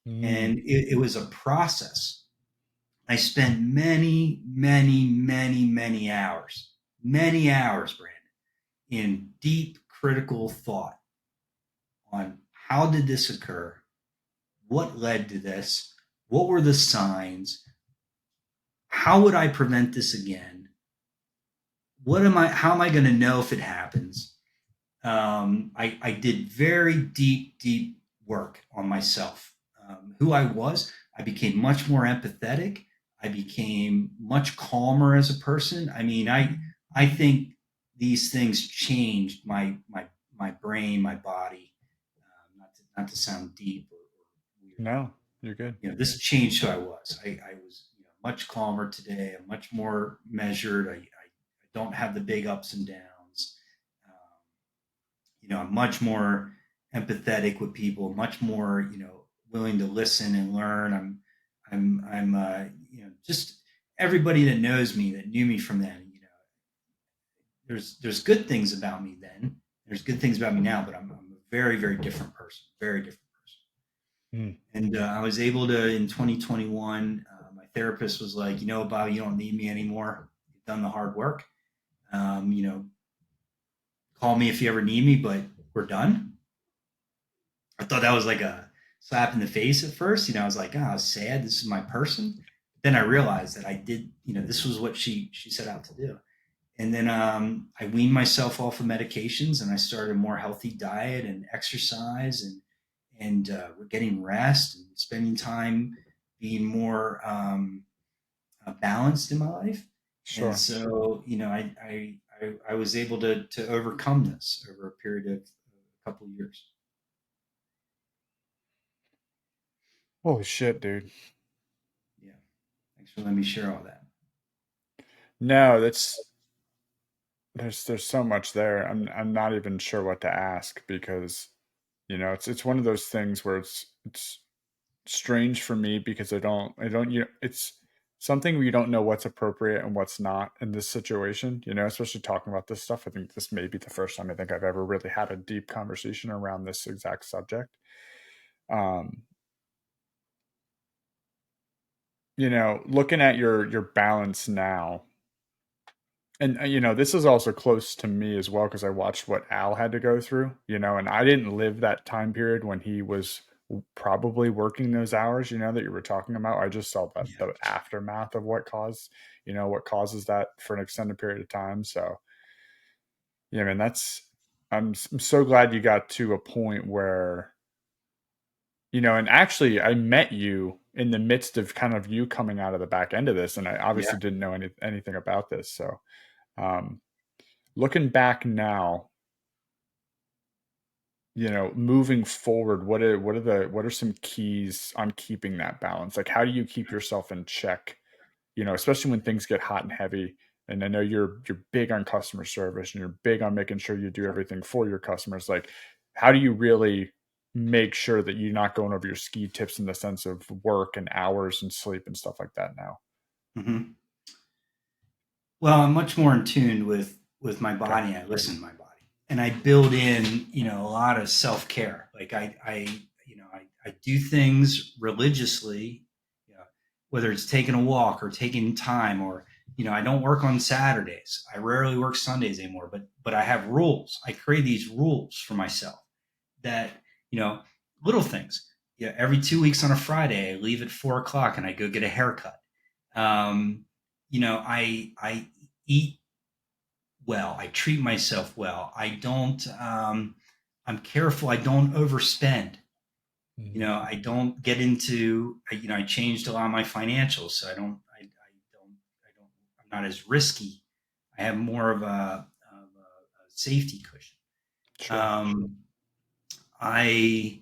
Mm. And it was a process. I spent many hours, Brandon, in deep critical thought on how did this occur? What led to this? What were the signs? How would I prevent this again? How am I going to know if it happens? I did very deep work on myself. Who I was, I became much more empathetic. I became much calmer as a person. I mean, I think these things changed my brain, my body. Not to sound deep or weird. No, you're good. This changed who I was. I was much calmer today. I'm much more measured. I don't have the big ups and downs. Um, I'm much more empathetic with people, much more, willing to listen and learn. I'm, just everybody that knows me, that knew me from then, there's good things about me then. There's good things about me now, but I'm a very, very different person, very different person. Mm. And I was able to, in 2021, my therapist was like, Bob, you don't need me anymore. You've done the hard work. Um, you know, Call me if you ever need me, but we're done. I thought that was like a slap in the face at first. I was like, oh, I was sad. This is my person. But then I realized that I did, this was what she set out to do. And then I weaned myself off of medications and I started a more healthy diet and exercise and getting rest and spending time being more balanced in my life. And Sure. so, I was able to overcome this over a period of a couple of years. Holy shit, dude. Yeah. Thanks for letting me share all that. No, that's there's so much there. I'm not even sure what to ask because it's one of those things where it's strange for me because I don't it's something where you don't know what's appropriate and what's not in this situation, especially talking about this stuff. I think this may be the first time I think I've ever really had a deep conversation around this exact subject. Um, Looking at your balance now, and this is also close to me as well because I watched what Al had to go through, and I didn't live that time period when he was probably working those hours, that you were talking about. I just saw that Yeah. the aftermath of what causes that for an extended period of time. So, yeah, man, I'm so glad you got to a point where, and actually I met you in the midst of kind of you coming out of the back end of this, and I Yeah. obviously didn't know anything about this. So, um, looking back now, moving forward, what are some keys on keeping that balance? Like, how do you keep yourself in check? Especially when things get hot and heavy. And I know you're big on customer service and you're big on making sure you do everything for your customers. Like, how do you really make sure that you're not going over your ski tips in the sense of work and hours and sleep and stuff like that now? Hmm. Well, I'm much more in tune with my Okay. body. I listen to my body, and I build in, a lot of self care. Like I do things religiously, you know, whether it's taking a walk or taking time, or I don't work on Saturdays. I rarely work Sundays anymore. But I have rules. I create these rules for myself that you know little things. Yeah, every 2 weeks on a Friday, I leave at 4 o'clock and I go get a haircut. Um, I eat well. I treat myself well. I don't. I'm careful. I don't overspend. Mhm. I don't get into. I changed a lot of my financials, so I don't. I don't. I'm not as risky. I have more of a safety cushion. Sure. Um, I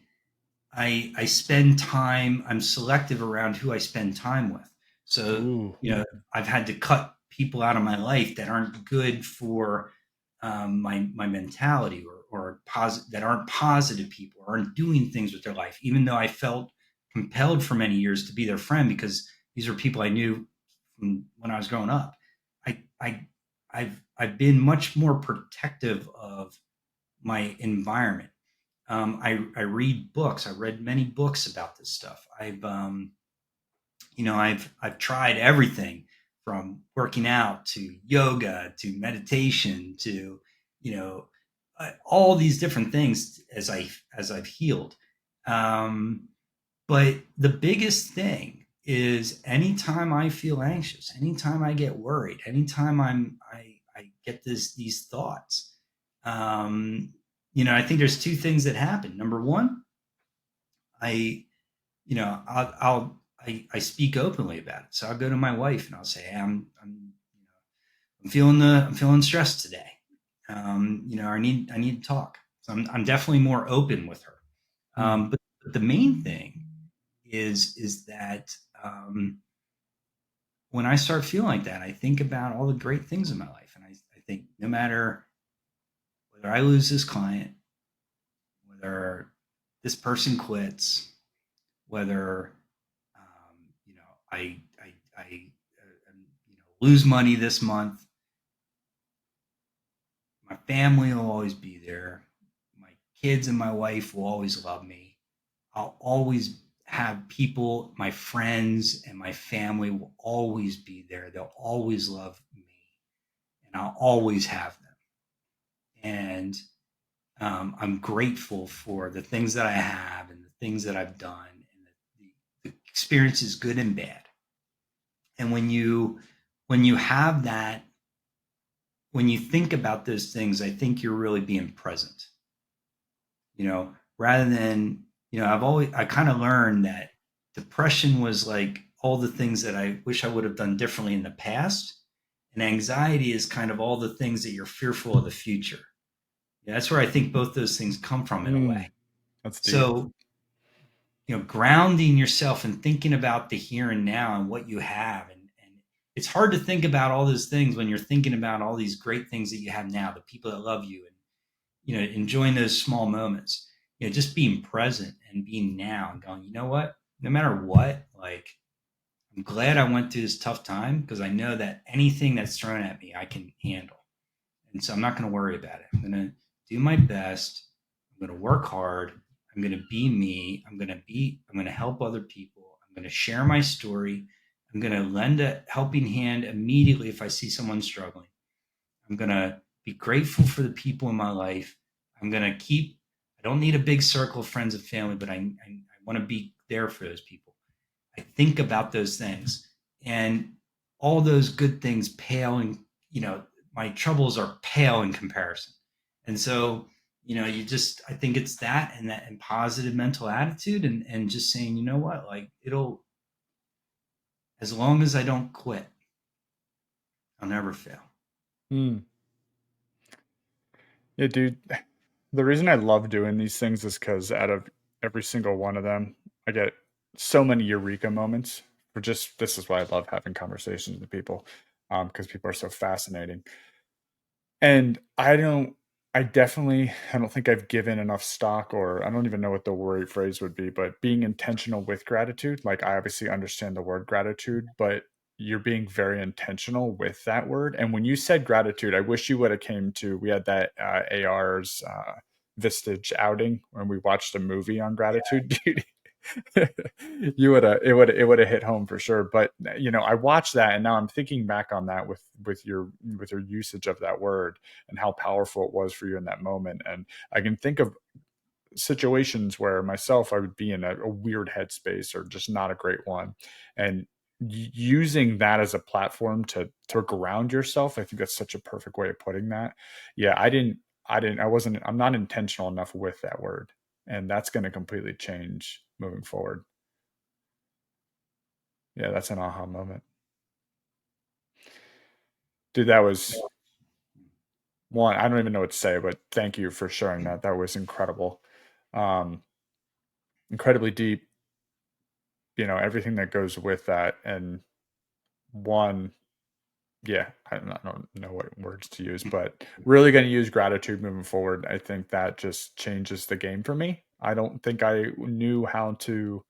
I spend time. I'm selective around who I spend time with. So Ooh. you know, I've had to cut people out of my life that aren't good for my mentality, that aren't positive people, aren't doing things with their life. Even though I felt compelled for many years to be their friend because these are people I knew from when I was growing up. I've been much more protective of my environment. I read books. I read many books about this stuff. I've tried everything from working out to yoga to meditation to, you know, all these different things as I've healed. Um, but the biggest thing is anytime I feel anxious, anytime I get worried, anytime I get these thoughts, um, I think there's two things that happen. Number one, I I speak openly about it. So I'll go to my wife and I'll say, hey, I'm feeling stressed today. I need to talk. So I'm definitely more open with her. Hmm. But the main thing is that when I start feeling like that, I think about all the great things in my life, and I think no matter whether I lose this client, whether this person quits, whether lose money this month, my family will always be there. My kids and my wife will always love me. I'll always have people, my friends and my family will always be there. They'll always love me, and I'll always have them. And I'm grateful for the things that I have and the things that I've done, and the experiences, good and bad. And when you have that, when you think about those things, I think you're really being present. Rather than, I kind of learned that depression was like all the things that I wish I would have done differently in the past. And anxiety is kind of all the things that you're fearful of the future. Yeah, that's where I think both those things come from in a way. Mm, that's deep. So, grounding yourself and thinking about the here and now and what you have, and it's hard to think about all those things when you're thinking about all these great things that you have now, the people that love you, and enjoying those small moments. Just being present and being now and going, you know what? No matter what, like, I'm glad I went through this tough time because I know that anything that's thrown at me, I can handle. And so I'm not going to worry about it. I'm going to do my best. I'm going to work hard. I'm going to be me. I'm going to help other people. I'm going to share my story. I'm going to lend a helping hand immediately if I see someone struggling. I'm going to be grateful for the people in my life. I don't need a big circle of friends and family, but I want to be there for those people. I think about those things, and all those good things pale in, my troubles are pale in comparison. And so, I think it's that and positive mental attitude, and just saying, you know what, like, as long as I don't quit, I'll never fail. Mm. Yeah, dude. The reason I love doing these things is because out of every single one of them, I get so many eureka moments. For just this is why I love having conversations with people, because people are so fascinating. And I don't think I've given enough stock, or I don't even know what the word phrase would be, but being intentional with gratitude. Like, I obviously understand the word gratitude, but you're being very intentional with that word. And when you said gratitude, I wish you would have came to, we had that AR's Vistage outing when we watched a movie on gratitude. Dude, you would have it would have hit home for sure. But I watched that, and now I'm thinking back on that with your usage of that word and how powerful it was for you in that moment. And I can think of situations where myself I would be in a weird headspace or just not a great one, and using that as a platform to ground yourself. I think that's such a perfect way of putting that. Yeah, I'm not intentional enough with that word, and that's going to completely change moving forward. Yeah, that's an aha moment. Dude, that was one. I don't even know what to say, but thank you for sharing that. That was incredible. Um, Incredibly deep, everything that goes with that. And one, yeah, I don't know what words to use, but really going to use gratitude moving forward. I think that just changes the game for me. I don't think I knew how to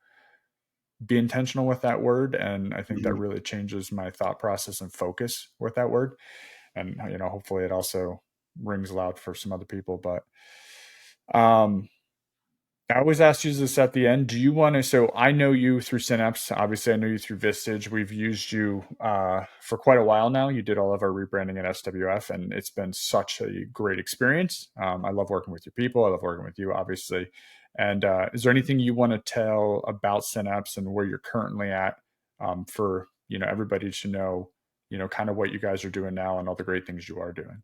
be intentional with that word. And I think that Mhm. really changes my thought process and focus with that word. And hopefully it also rings loud for some other people. But um I always ask you this at the end. Do you want to? So I know you through Synapse. Obviously, I know you through Vistage. We've used you for quite a while now. You did all of our rebranding at SWF, and it's been such a great experience. I love working with your people. I love working with you, obviously. And is there anything you want to tell about Synapse and where you're currently at, for everybody to know, kind of what you guys are doing now and all the great things you are doing?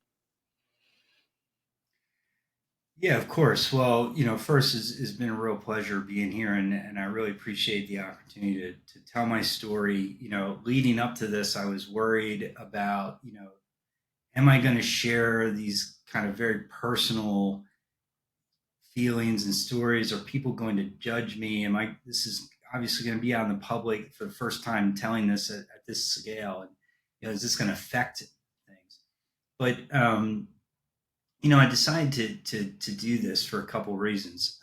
Yeah, of course. Well, first, it's been a real pleasure being here, and I really appreciate the opportunity to tell my story. Leading up to this, I was worried about, am I going to share these kind of very personal feelings and stories? Are people going to judge me? This is obviously going to be out in the public for the first time telling this at this scale. And, is this going to affect things? But, I decided to do this for a couple of reasons.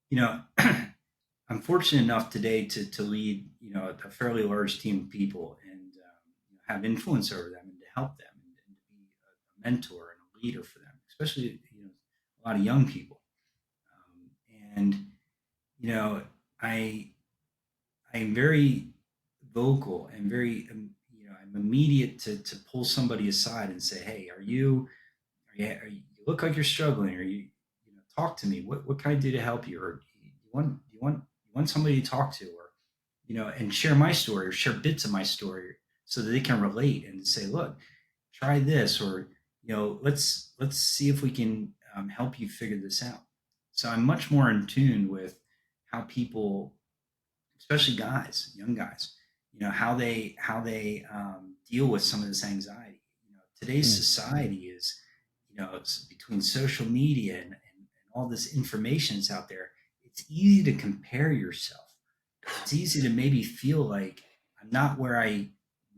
You know, I'm fortunate enough today to lead a fairly large team of people, and have influence over them and to help them, and to be a mentor and a leader for them, especially a lot of young people. And you know, I I'm very vocal and very I'm immediate to pull somebody aside and say, hey, you look like you're struggling, or talk to me. What can I do to help you? Or you want somebody to talk to, or and share my story or share bits of my story so that they can relate and say, look, try this, or let's see if we can help you figure this out. So I'm much more in tune with how people, especially guys, young guys, how they deal with some of this anxiety. Today's Mm. society is, it's between social media and all this information that's out there. It's easy to compare yourself. It's easy to maybe feel like I'm not where I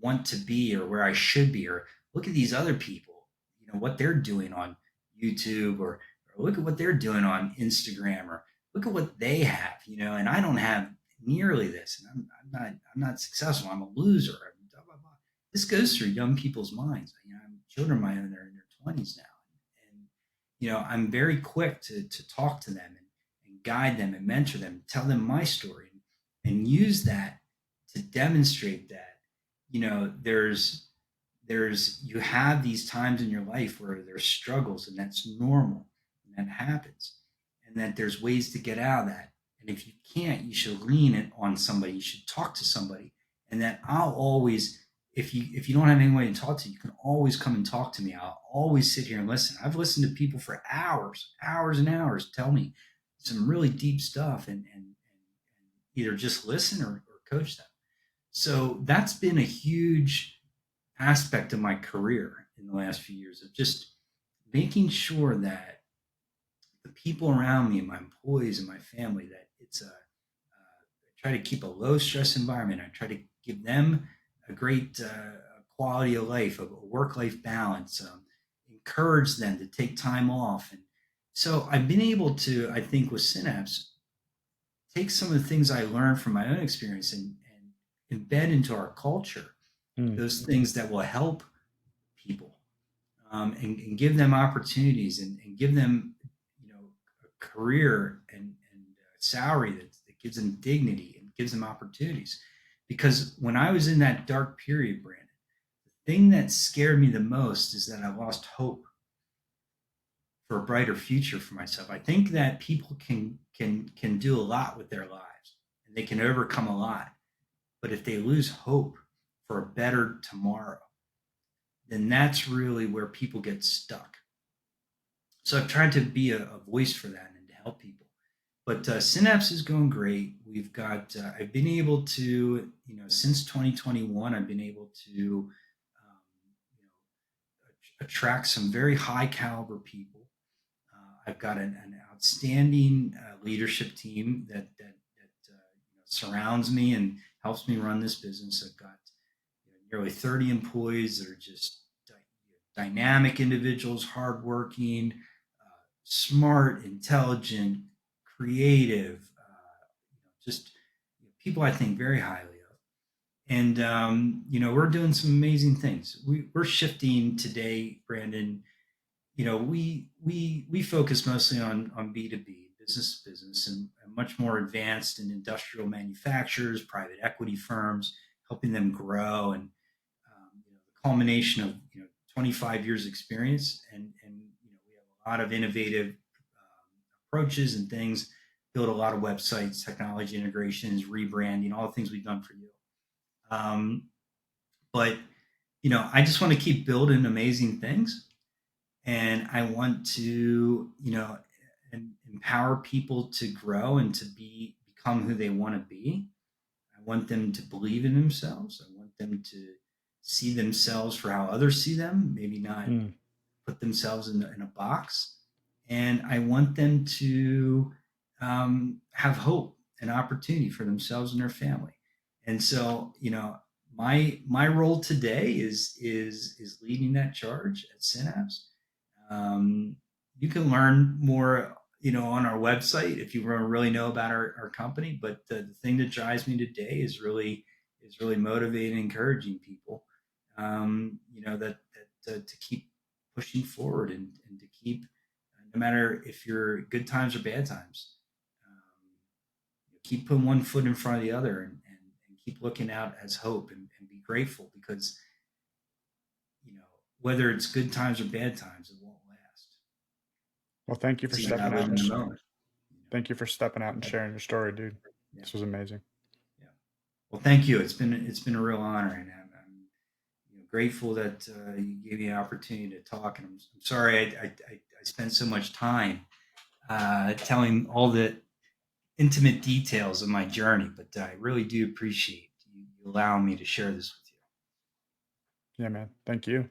want to be or where I should be, or look at these other people, what they're doing on YouTube, or look at what they're doing on Instagram, or look at what they have, and I don't have nearly this, and I'm not successful. I'm a loser. Blah, blah, blah. This goes through young people's minds. I'm children of mine, and they're in their 20s now, and I'm very quick to talk to them and guide them and mentor them, tell them my story, and use that to demonstrate that you have these times in your life where there's struggles, and that's normal, and that happens, and that there's ways to get out of that. And if you can't, you should lean it on somebody. You should talk to somebody, and that I'll always, if you don't have anyone to talk to, you can always come and talk to me. I'll always sit here and listen. I've listened to people for hours and hours tell me some really deep stuff, and either just listen or coach them. So that's been a huge aspect of my career in the last few years, of just making sure that the people around me and my employees and my family, that I try to keep a low stress environment. I try to give them a great quality of life, a work life balance, encourage them to take time off. And so I've been able to, I think, with Synapse, take some of the things I learned from my own experience and embed into our culture Mm. those things that will help people, and give them opportunities, and give them a career and salary that gives them dignity and gives them opportunities. Because when I was in that dark period, Brandon, the thing that scared me the most is that I lost hope for a brighter future for myself. I think that people can do a lot with their lives, and they can overcome a lot. But if they lose hope for a better tomorrow, then that's really where people get stuck. So I've tried to be a voice for that and to help people. But Synapse is going great. I've been able to, since 2021, I've been able to attract some very high caliber people. I've got an outstanding leadership team that surrounds me and helps me run this business. I've got nearly 30 employees that are just dynamic individuals, hardworking, smart, intelligent, creative, just people I think very highly of. And we're doing some amazing things. We're shifting today, Brandon. We focus mostly on B2B, business to business, and much more advanced in industrial manufacturers, private equity firms, helping them grow, and the culmination of 25 years experience, and we have a lot of innovative approaches and things, build a lot of websites, technology integrations, rebranding, all the things we've done for you. But I just want to keep building amazing things, and I want to empower people to grow and to become who they want to be. I want them to believe in themselves. I want them to see themselves for how others see them, maybe not Mm. put themselves in a box. And I want them to have hope and opportunity for themselves and their family. And so, my role today is leading that charge at Synapse. You can learn more, on our website if you want to really know about our company. But the thing that drives me today is really motivating and encouraging people, that to keep pushing forward, and to keep, no matter if you're good times or bad times, keep putting one foot in front of the other, and keep looking out as hope, and be grateful, because whether it's good times or bad times, it won't last. Well, thank you for It's even stepping about out living and the moment. thank you for stepping out and Yeah, sharing your story, dude. yeah, This was amazing. yeah. Well, thank you. It's been a real honor, and I'm grateful that you gave me an opportunity to talk. And I'm sorry I spent so much time telling all the intimate details of my journey, but I really do appreciate you allowing me to share this with you. Yeah, man. Thank you.